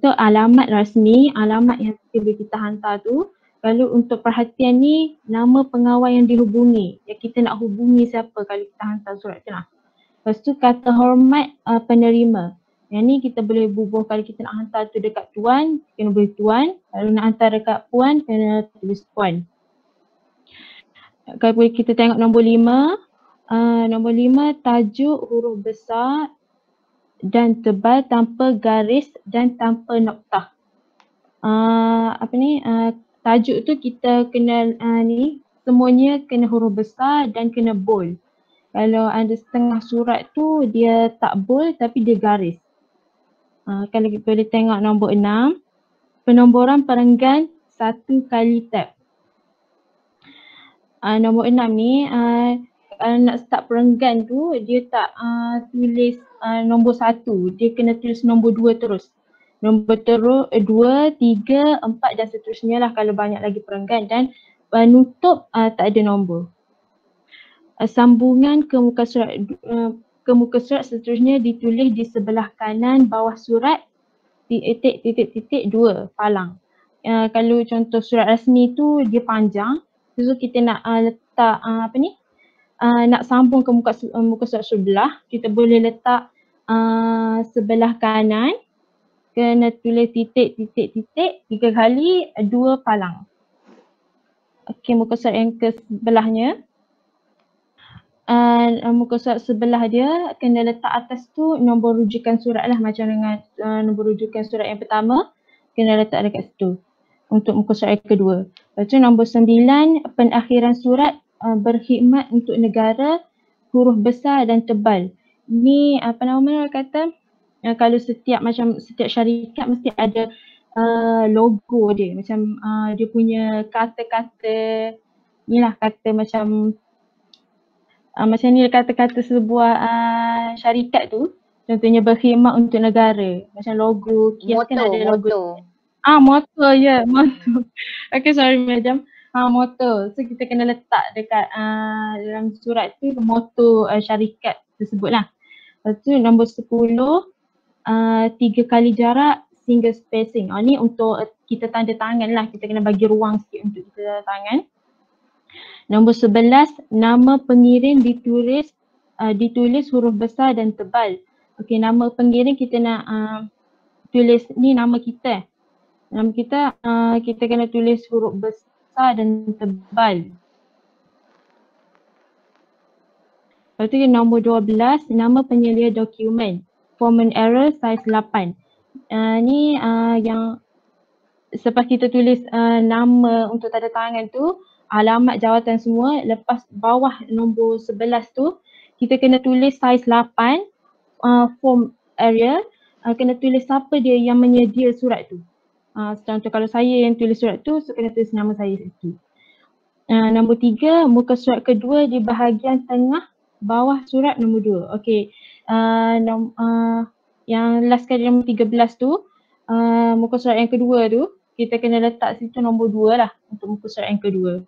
Tu alamat rasmi, alamat yang boleh kita hantar tu. Kalau untuk perhatian ni, nama pengawal yang dihubungi, yang kita nak hubungi siapa kalau kita hantar surat tu lah. Lepas tu kata hormat penerima. Yang ni kita boleh bubuh kalau kita nak hantar tu dekat tuan, kena boleh tuan. Kalau nak hantar dekat puan, kena tulis puan. Kalau boleh kita tengok nombor 5. Nombor 5, tajuk huruf besar dan tebal tanpa garis dan tanpa noktah. Tajuk tu kita kena ni semuanya kena huruf besar dan kena bold. Kalau ada setengah surat tu dia tak bold tapi dia garis. Kalau kita boleh tengok nombor 6, penomboran perenggan 1 kali tab. Nombor 6 ni kalau nak start perenggan tu dia tak tulis nombor 1, dia kena tulis nombor 2 terus. Nombor 2, 3, 4 dan seterusnya lah kalau banyak lagi perenggan, dan penutup tak ada nombor. Sambungan ke muka surat seterusnya ditulis di sebelah kanan bawah surat titik 2 palang. Kalau contoh surat rasmi tu dia panjang, so kita nak letak nak sambung ke muka surat sebelah, kita boleh letak sebelah kanan, kena tulis titik 3 kali 2 palang. Okey, muka surat yang ke sebelahnya. Muka surat sebelah dia kena letak atas tu nombor rujukan surat lah, macam dengan nombor rujukan surat yang pertama kena letak dekat situ untuk muka surat yang kedua. Lepas tu nombor 9, penakhiran surat berkhidmat untuk negara, huruf besar dan tebal. Ni kata kalau setiap syarikat mesti ada logo dia, macam dia punya kata-kata ni lah, kata macam ni kata-kata sebuah syarikat tu, contohnya berkhidmat untuk negara, macam logo KIAS kan ada logo. Moto, ya, moto. Okay, sorry madam. Moto. So kita kena letak dekat dalam surat tu moto syarikat tersebut lah. Lepas tu nombor 10, 3 kali jarak, single spacing. Ni untuk kita tanda tangan lah, kita kena bagi ruang sikit untuk kita tanda tangan. Nombor 11, nama pengirim ditulis huruf besar dan tebal. Okey, nama pengirim kita nak tulis ni nama kita. Nama kita kita kena tulis huruf besar dan tebal. Lepas tu nombor 12, nama penyelia dokumen. Format error size 8. Ni yang selepas kita tulis nama untuk tanda tangan tu, alamat jawatan semua. Lepas bawah nombor 11 tu kita kena tulis saiz 8 form area, kena tulis siapa dia yang menyedia surat tu. Contoh kalau saya yang tulis surat tu, so kena tulis nama saya situ. Nombor 3, muka surat kedua di bahagian tengah bawah surat nombor 2. Okey. Yang last kali nombor 13 tu, muka surat yang kedua tu, kita kena letak situ nombor 2 lah untuk muka surat yang kedua.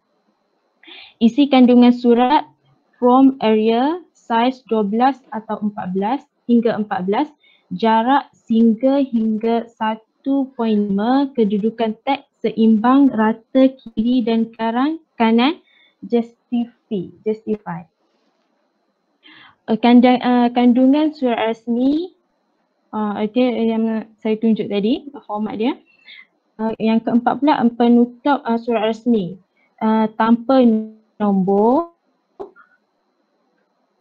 Isi kandungan surat from area saiz 12 atau 14 hingga 14, jarak single hingga 1.5, kedudukan teks seimbang, rata kiri dan kanan, justify. Kandungan surat rasmi, yang saya tunjuk tadi, format dia. Yang keempat pula, penutup surat rasmi tanpa nombor.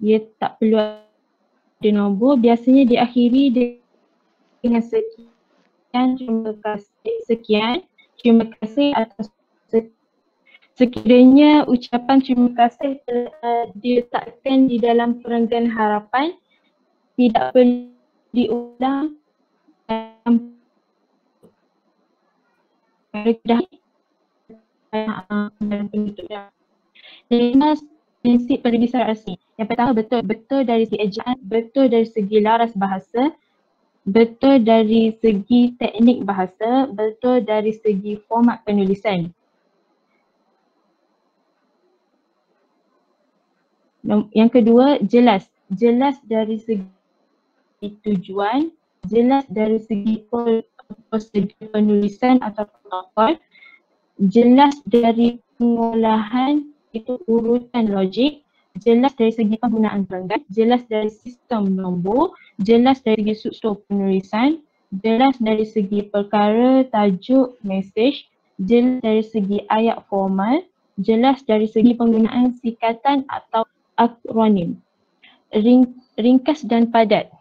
Dia tak perlu ada nombor, biasanya diakhiri dengan sekian, terima kasih atas sekiranya ucapan terima kasih diletakkan di dalam perenggan harapan, tidak perlu diulang dalam penutupnya. 5 prinsip penulisan rasmi. Yang pertama, betul dari segi ejaan, betul dari segi laras bahasa, betul dari segi teknik bahasa, betul dari segi format penulisan. Yang kedua, jelas dari segi tujuan, jelas dari segi prosedur penulisan atau protokol, jelas dari pengolahan itu urutan logik, jelas dari segi penggunaan perenggan, jelas dari sistem nombor, jelas dari segi struktur penulisan, jelas dari segi perkara, tajuk, mesej, jelas dari segi ayat formal, jelas dari segi penggunaan sikatan atau akronim. Ringkas dan padat.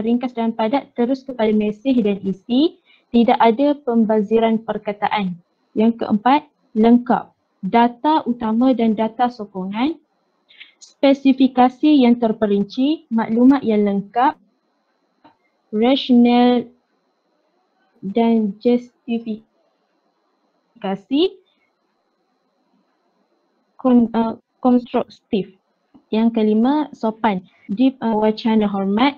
Ringkas dan padat terus kepada mesej dan isi, tidak ada pembaziran perkataan. Yang keempat, lengkap. Data utama dan data sokongan, spesifikasi yang terperinci, maklumat yang lengkap, rasional dan justifikasi, konstruktif. Yang kelima, sopan. Di wacana hormat,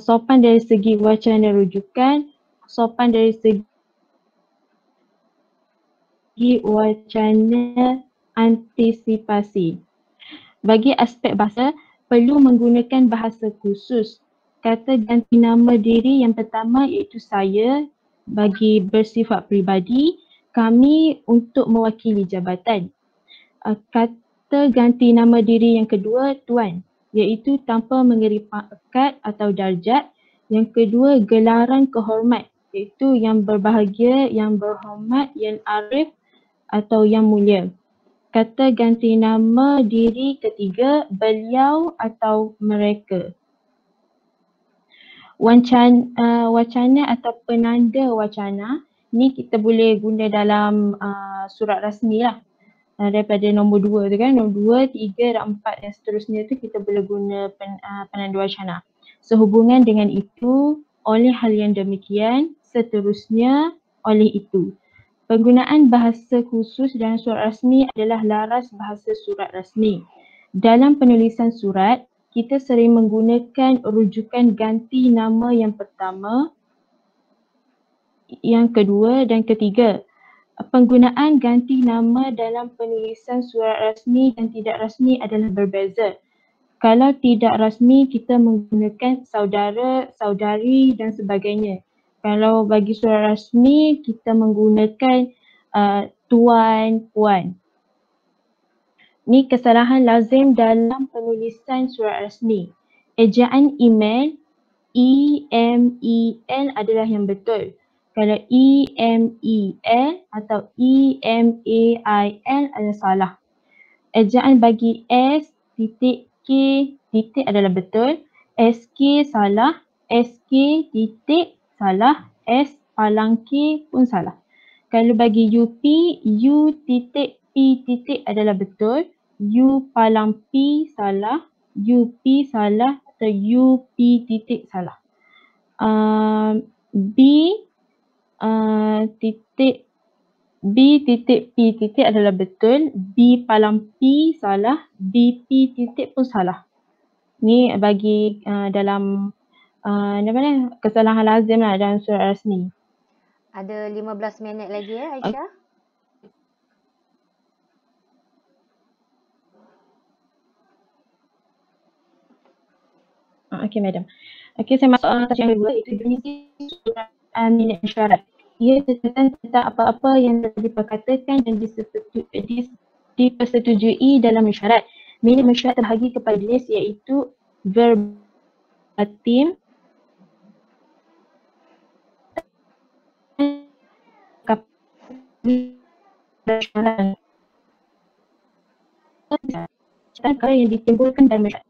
sopan dari segi wacana rujukan, sopan dari segi wacana antisipasi. Bagi aspek bahasa, perlu menggunakan bahasa khusus. Kata ganti nama diri yang pertama iaitu saya bagi bersifat peribadi, kami untuk mewakili jabatan. Kata ganti nama diri yang kedua, tuan, iaitu tanpa mengeri pangkat atau darjat. Yang kedua, gelaran kehormat, iaitu yang berbahagia, yang berhormat, yang arif atau yang mulia. Kata ganti nama diri ketiga, beliau atau mereka. Wacana atau penanda wacana ni kita boleh guna dalam surat rasmi lah. Daripada nombor 2 tu kan, nombor 2, 3 dan 4 dan seterusnya tu kita boleh guna penanda wacana. Sehubungan dengan itu, oleh hal yang demikian, seterusnya oleh itu. Penggunaan bahasa khusus dalam surat rasmi adalah laras bahasa surat rasmi. Dalam penulisan surat, kita sering menggunakan rujukan ganti nama yang pertama, yang kedua dan ketiga. Penggunaan ganti nama dalam penulisan surat rasmi dan tidak rasmi adalah berbeza. Kalau tidak rasmi, kita menggunakan saudara, saudari dan sebagainya. Kalau bagi surat rasmi, kita menggunakan tuan, puan. Ni kesalahan lazim dalam penulisan surat rasmi. Ejaan email, E-M-E-L adalah yang betul. Kalau E-M-E-L atau E-M-A-I-L adalah salah. Ejaan bagi S, titik, K, titik adalah betul. S-K salah. S-K, titik, salah. S, palang K pun salah. Kalau bagi UP, U titik P titik adalah betul. U palang P salah. UP salah atau UP titik salah. B titik B titik P titik adalah betul. B palang P salah. BP titik pun salah. Ni bagi dalam kesalahan lazim lah dalam surat rasmi. Ada 15 minit lagi ya Aisyah. Okey madam. Okey, saya masuk tajuk yang kedua, iaitu definisi surat minit mesyuarat. Ia catatan tentang apa-apa yang telah diperkatakan dan dipersetujui dalam mesyuarat. Minit mesyuarat terbahagi kepada jenis iaitu verbatim, perkara yang ditimbulkan dalam mesyuarat.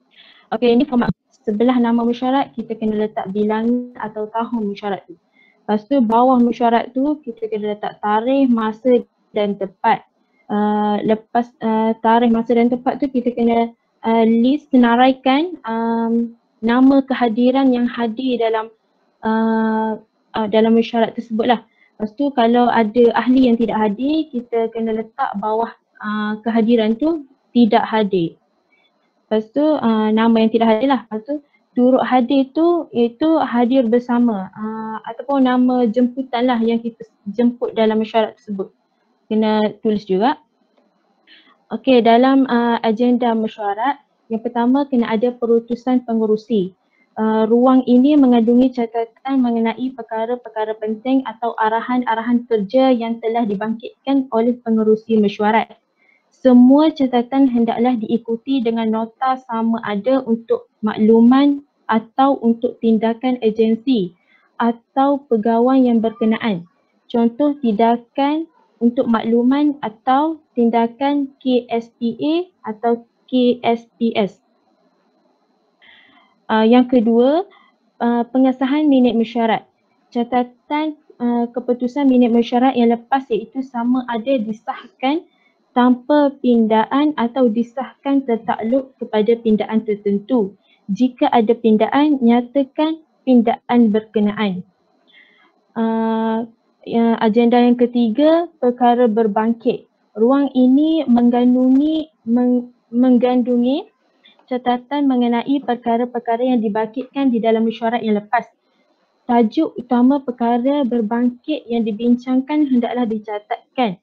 Okey, ini format. Sebelah nama mesyuarat kita kena letak bilangan atau tahun mesyuarat tu. Lepas tu bawah mesyuarat tu kita kena letak tarikh, masa dan tempat. Lepas tarikh, masa dan tempat tu kita kena list, senaraikan nama kehadiran yang hadir dalam mesyuarat tersebut lah. Lepas tu kalau ada ahli yang tidak hadir, kita kena letak bawah kehadiran tu tidak hadir. Lepas tu nama yang tidak hadir lah. Lepas tu turut hadir tu iaitu hadir bersama ataupun nama jemputan lah yang kita jemput dalam mesyuarat tersebut. Kena tulis juga. Okey, dalam agenda mesyuarat, yang pertama kena ada perutusan pengerusi. Ruang ini mengandungi catatan mengenai perkara-perkara penting atau arahan-arahan kerja yang telah dibangkitkan oleh pengerusi mesyuarat. Semua catatan hendaklah diikuti dengan nota sama ada untuk makluman atau untuk tindakan agensi atau pegawai yang berkenaan. Contoh tindakan untuk makluman atau tindakan KSPA atau KSPS. Yang kedua, pengesahan minit mesyuarat. Catatan keputusan minit mesyuarat yang lepas iaitu sama ada disahkan tanpa pindaan atau disahkan tertakluk kepada pindaan tertentu. Jika ada pindaan, nyatakan pindaan berkenaan. Agenda yang ketiga, perkara berbangkit. Ruang ini menggandungi catatan mengenai perkara-perkara yang dibangkitkan di dalam mesyuarat yang lepas. Tajuk utama perkara berbangkit yang dibincangkan hendaklah dicatatkan.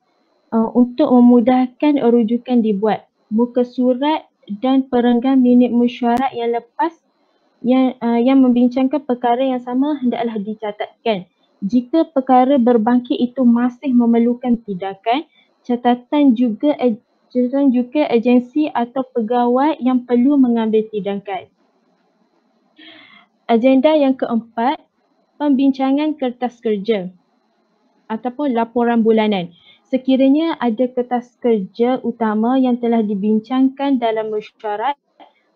Untuk memudahkan rujukan dibuat. Muka surat dan perenggan minit mesyuarat yang lepas yang membincangkan perkara yang sama hendaklah dicatatkan. Jika perkara berbangkit itu masih memerlukan tindakan, catatan juga agensi atau pegawai yang perlu mengambil tindakan. Agenda yang keempat, pembincangan kertas kerja ataupun laporan bulanan. Sekiranya ada kertas kerja utama yang telah dibincangkan dalam mesyuarat,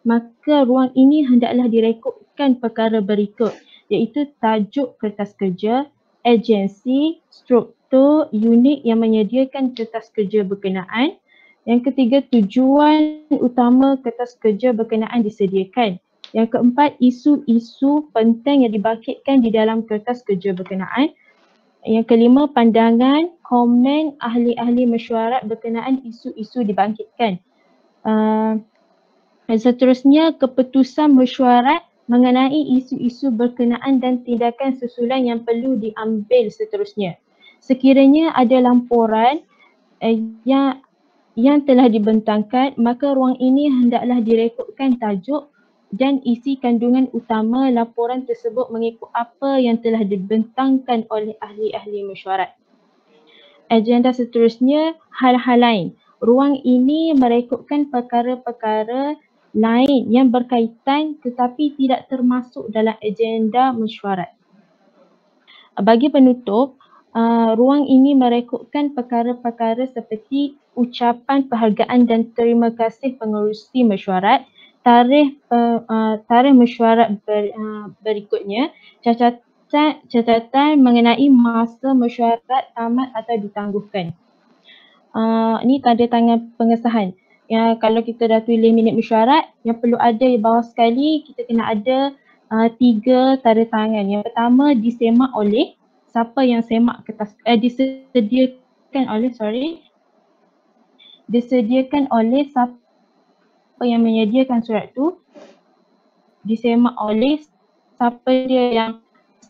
maka ruang ini hendaklah direkodkan perkara berikut, iaitu tajuk kertas kerja, agensi, struktur, unit yang menyediakan kertas kerja berkenaan. Yang ketiga, tujuan utama kertas kerja berkenaan disediakan. Yang keempat, isu-isu penting yang dibangkitkan di dalam kertas kerja berkenaan. Yang kelima, pandangan, komen ahli-ahli mesyuarat berkenaan isu-isu dibangkitkan. Dan seterusnya, keputusan mesyuarat mengenai isu-isu berkenaan dan tindakan susulan yang perlu diambil seterusnya. Sekiranya ada laporan yang telah dibentangkan, maka ruang ini hendaklah direkodkan tajuk dan isi kandungan utama laporan tersebut mengikut apa yang telah dibentangkan oleh ahli-ahli mesyuarat. Agenda seterusnya, hal-hal lain. Ruang ini merekodkan perkara-perkara lain yang berkaitan tetapi tidak termasuk dalam agenda mesyuarat. Bagi penutup, ruang ini merekodkan perkara-perkara seperti ucapan penghargaan dan terima kasih pengerusi mesyuarat, tarikh mesyuarat berikutnya, catatan mengenai masa mesyuarat tamat atau ditangguhkan. Ni tanda tangan pengesahan. Ya, kalau kita dah tulis minit mesyuarat, yang perlu ada di bawah sekali, kita kena ada 3 tanda tangan. Yang pertama, disemak oleh siapa yang semak kertas, disediakan oleh siapa yang menyediakan surat tu, disemak oleh siapa dia yang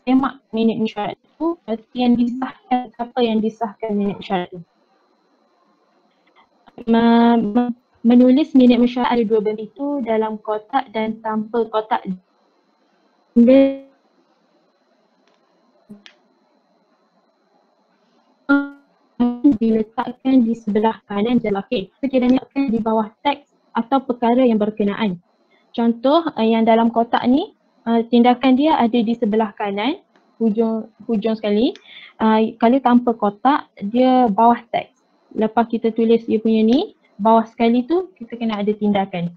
semak minit mesyuarat tu, yang disahkan siapa yang disahkan minit mesyuarat tu. Menulis minit mesyuarat ada 2 bentuk itu, dalam kotak dan tanpa kotak. Diletakkan di sebelah kanan jalan akhir, sekiranya diletakkan di bawah teks atau perkara yang berkenaan. Contoh yang dalam kotak ni, tindakan dia ada di sebelah kanan, hujung sekali. Kalau tanpa kotak, dia bawah teks. Lepas kita tulis dia punya ni, bawah sekali tu kita kena ada tindakan.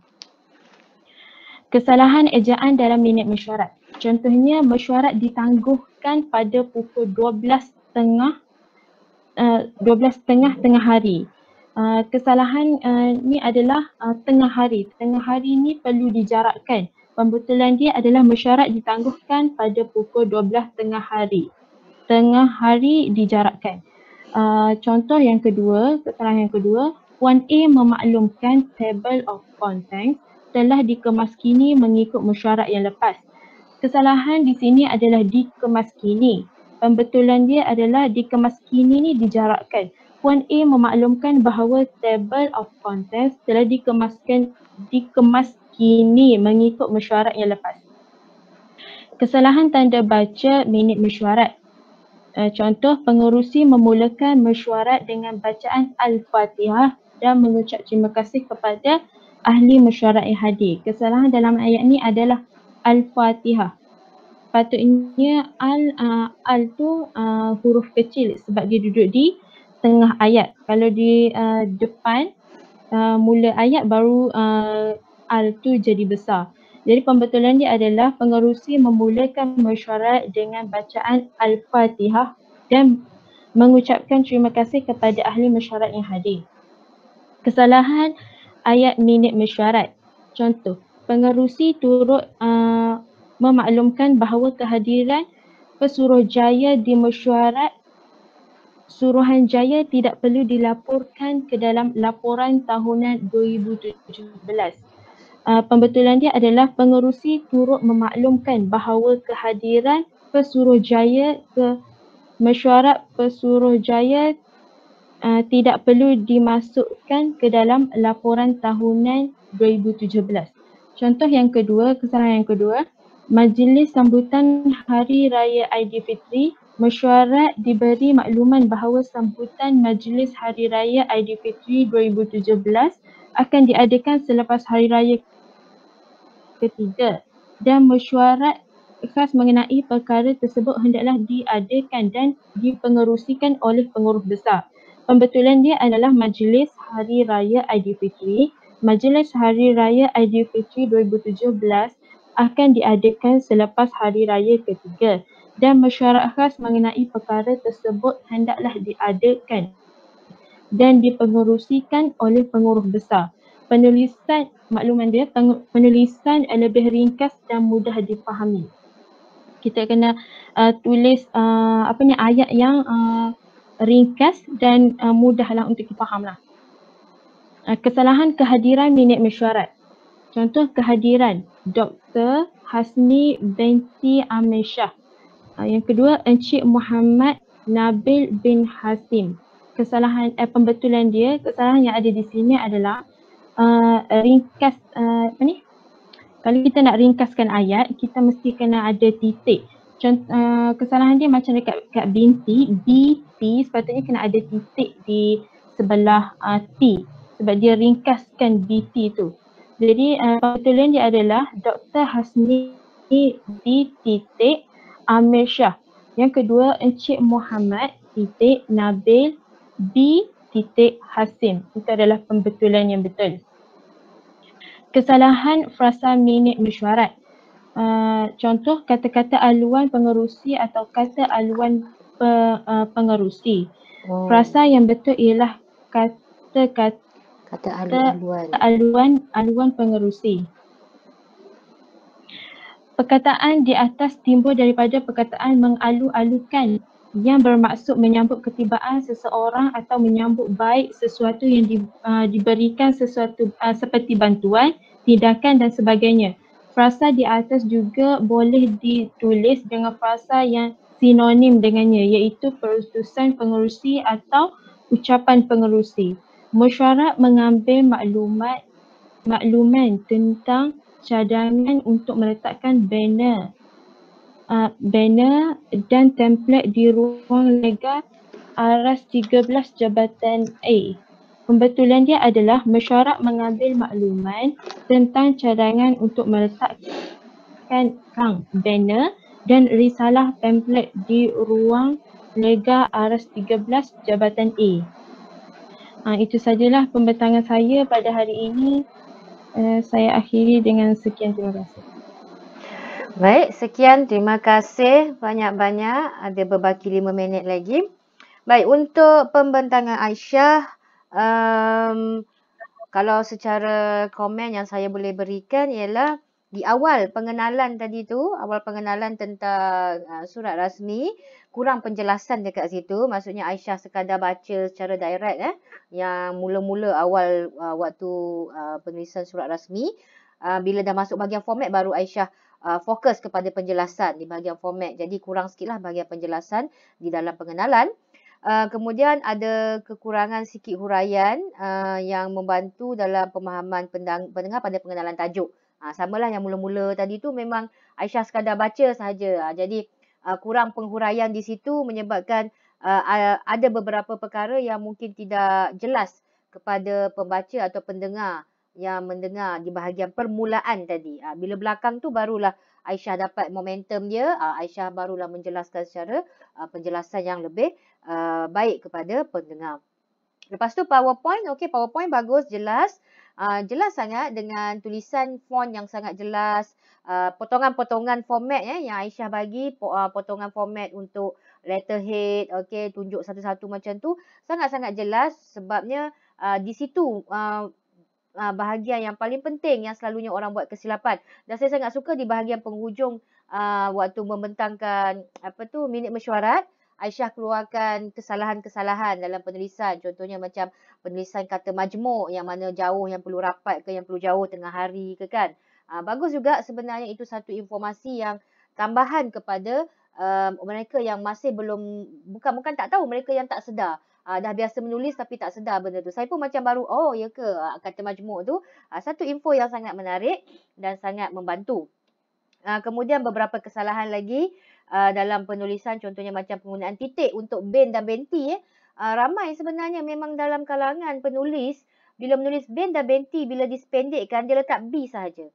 Kesalahan ejaan dalam minit mesyuarat. Contohnya, mesyuarat ditangguhkan pada pukul 12.30 tengah hari. Kesalahan ni adalah tengah hari. Tengah hari ni perlu dijarakkan. Pembetulan dia adalah mesyuarat ditangguhkan pada pukul 12 tengah hari. Tengah hari dijarakkan. Contoh yang kedua, kesalahan yang kedua, Puan A memaklumkan table of contents telah dikemaskini mengikut mesyuarat yang lepas. Kesalahan di sini adalah dikemaskini. Pembetulan dia adalah dikemaskini ni dijarakkan. Puan A memaklumkan bahawa table of contents telah dikemaskini mengikut mesyuarat yang lepas. Kesalahan tanda baca minit mesyuarat. Contoh, pengerusi memulakan mesyuarat dengan bacaan Al-Fatihah dan mengucap terima kasih kepada ahli mesyuarat yang hadir. Kesalahan dalam ayat ni adalah Al-Fatihah. Patutnya al tu huruf kecil sebab dia duduk di tengah ayat. Kalau di depan mula ayat baru al tu jadi besar. Jadi pembetulan dia adalah pengerusi memulakan mesyuarat dengan bacaan Al-Fatihah dan mengucapkan terima kasih kepada ahli mesyuarat yang hadir. Kesalahan ayat minit mesyuarat. Contoh, pengerusi turut memaklumkan bahawa kehadiran Pesuruhjaya di mesyuarat Suruhanjaya tidak perlu dilaporkan ke dalam laporan tahunan 2017. Pembetulan dia adalah pengerusi turut memaklumkan bahawa kehadiran Pesuruhjaya ke mesyuarat Pesuruhjaya tidak perlu dimasukkan ke dalam laporan tahunan 2017. Contoh yang kedua, kesalahan yang kedua, majlis sambutan Hari Raya Aidilfitri, mesyuarat diberi makluman bahawa sambutan Majlis Hari Raya Aidilfitri 2017 akan diadakan selepas Hari Raya ketiga dan mesyuarat khas mengenai perkara tersebut hendaklah diadakan dan dipengerusikan oleh pengurus besar. Pembetulan dia adalah Majlis Hari Raya Aidilfitri. Majlis Hari Raya Aidilfitri 2017 akan diadakan selepas Hari Raya ketiga dan mesyuarat khas mengenai perkara tersebut hendaklah diadakan dan dipengerusikan oleh pengurus besar. Penulisan makluman dia, penulisan lebih ringkas dan mudah dipahami. Kita kena tulis ayat yang ringkas dan mudahlah untuk dipaham lah. Kesalahan kehadiran minit mesyuarat. Contoh kehadiran Dr. Hasni binti Amir Shah. Yang kedua, Encik Muhammad Nabil bin Hasim. Kesalahan pembetulan dia, kesalahan yang ada di sini adalah ringkas kalau kita nak ringkaskan ayat, kita mesti kena ada titik. Kesalahan dia macam dekat binti, BT, sepatutnya kena ada titik di sebelah T sebab dia ringkaskan BT tu. Jadi pembetulan dia adalah Dr. Hasni titik Amir Shah. Yang kedua, Encik Muhammad titik Nabil B titik Hasim. Itu adalah pembetulan yang betul. Kesalahan frasa minit mesyuarat. Contoh kata-kata aluan pengerusi atau kata aluan pengerusi. Oh, Frasa yang betul ialah kata-kata kata alu-aluan. aluan pengerusi. Perkataan di atas timbul daripada perkataan mengalu-alukan yang bermaksud menyambut ketibaan seseorang atau menyambut baik sesuatu yang diberikan sesuatu seperti bantuan, tindakan dan sebagainya. Frasa di atas juga boleh ditulis dengan frasa yang sinonim dengannya, iaitu perutusan pengerusi atau ucapan pengerusi. Mesyuarat mengambil makluman tentang cadangan untuk meletakkan banner dan template di ruang lega aras 13 Jabatan A. Pembetulan dia adalah mesyuarat mengambil makluman tentang cadangan untuk meletakkan banner dan risalah template di ruang lega aras 13 Jabatan A. Itu sajalah pembentangan saya pada hari ini. Saya akhiri dengan sekian, terima kasih. Baik, sekian, terima kasih banyak-banyak. Ada berbaki 5 minit lagi. Baik, untuk pembentangan Aisyah, kalau secara komen yang saya boleh berikan ialah di awal pengenalan tadi tu, awal pengenalan tentang surat rasmi, kurang penjelasan dekat situ. Maksudnya Aisyah sekadar baca secara direct yang mula-mula awal waktu penulisan surat rasmi. Bila dah masuk bahagian format baru Aisyah fokus kepada penjelasan di bahagian format. Jadi kurang sikitlah bahagian penjelasan di dalam pengenalan. Kemudian ada kekurangan sikit huraian yang membantu dalam pemahaman pendengar pada pengenalan tajuk. Samalah yang mula-mula tadi tu memang Aisyah sekadar baca sahaja. Jadi kurang penghuraian di situ menyebabkan ada beberapa perkara yang mungkin tidak jelas kepada pembaca atau pendengar yang mendengar di bahagian permulaan tadi. Bila belakang tu barulah Aisyah dapat momentum dia, Aisyah barulah menjelaskan secara penjelasan yang lebih baik kepada pendengar. Lepas tu PowerPoint, okey, PowerPoint bagus, jelas. Jelas sangat dengan tulisan font yang sangat jelas. Potongan-potongan format yang Aisyah bagi, potongan format untuk letterhead, okey, tunjuk satu-satu macam tu, sangat-sangat jelas sebabnya di situ bahagian yang paling penting yang selalunya orang buat kesilapan. Dan saya sangat suka di bahagian penghujung waktu membentangkan minit mesyuarat, Aisyah keluarkan kesalahan-kesalahan dalam penulisan. Contohnya macam penulisan kata majmuk yang mana jauh, yang perlu rapat ke, yang perlu jauh tengah hari ke kan. Bagus juga sebenarnya, itu satu informasi yang tambahan kepada mereka yang masih belum, bukan tak tahu, mereka yang tak sedar. Dah biasa menulis tapi tak sedar benda tu. Saya pun macam baru, oh ya ke, kata majmuk tu. Satu info yang sangat menarik dan sangat membantu. Kemudian beberapa kesalahan lagi dalam penulisan, contohnya macam penggunaan titik untuk bin dan benti. Ramai sebenarnya memang dalam kalangan penulis, bila menulis bin dan benti, bila disependekkan, dia letak B sahaja.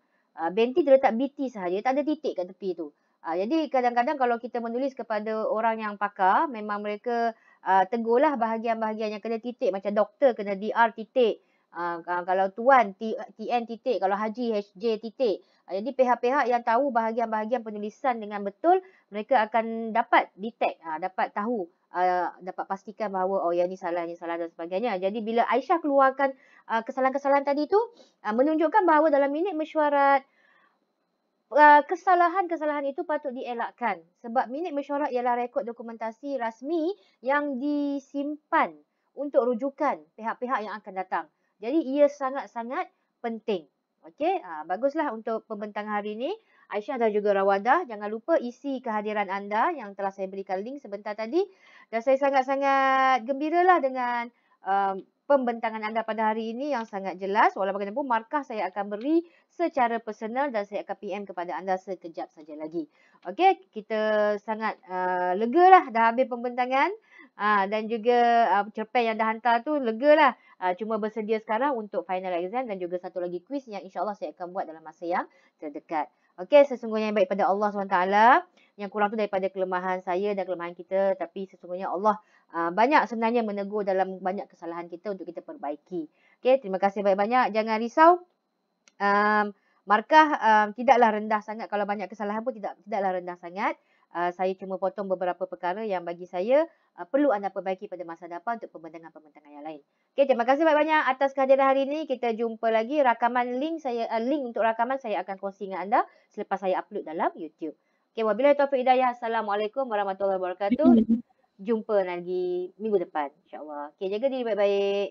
Benti dia letak BT sahaja, tak ada titik kat tepi tu. Jadi kadang-kadang kalau kita menulis kepada orang yang pakar, memang mereka tegurlah bahagian-bahagian yang kena titik. Macam doktor kena DR titik. Kalau tuan TN titik. Kalau haji HJ titik. Jadi pihak-pihak yang tahu bahagian-bahagian penulisan dengan betul, mereka akan dapat detect, dapat tahu, dapat pastikan bahawa oh yang ni salah dan sebagainya. Jadi bila Aisyah keluarkan kesalahan-kesalahan tadi tu, menunjukkan bahawa dalam minit mesyuarat, kesalahan-kesalahan itu patut dielakkan. Sebab minit mesyuarat ialah rekod dokumentasi rasmi yang disimpan untuk rujukan pihak-pihak yang akan datang. Jadi ia sangat-sangat penting. Okey, baguslah untuk pembentangan hari ini. Aisyah dan juga Rawadah, jangan lupa isi kehadiran anda yang telah saya berikan link sebentar tadi. Dan saya sangat-sangat gembiralah dengan pembentangan anda pada hari ini yang sangat jelas. Walau bagaimanapun, markah saya akan beri secara personal dan saya akan PM kepada anda sekejap saja lagi. Okey, kita sangat lega lah dah habis pembentangan. Dan juga cerpen yang dah hantar tu lega lah. Cuma bersedia sekarang untuk final exam dan juga satu lagi quiz yang insyaAllah saya akan buat dalam masa yang terdekat. Okey, sesungguhnya yang baik pada Allah SWT. Yang kurang tu daripada kelemahan saya dan kelemahan kita. Tapi sesungguhnya Allah banyak sebenarnya menegur dalam banyak kesalahan kita untuk kita perbaiki. Okey, terima kasih banyak-banyak. Jangan risau. Markah tidaklah rendah sangat. Kalau banyak kesalahan pun tidaklah rendah sangat. Saya cuma potong beberapa perkara yang bagi saya perlu anda perbaiki pada masa depan untuk pembentangan-pembentangan yang lain. Okey, terima kasih banyak-banyak atas kehadiran hari ini. Kita jumpa lagi. Rakaman link untuk rakaman saya akan kongsi dengan anda selepas saya upload dalam YouTube. Okey, wabillahi taufiq hidayah. Assalamualaikum warahmatullahi wabarakatuh. Jumpa lagi minggu depan, insya-Allah. Okey, jaga diri baik-baik.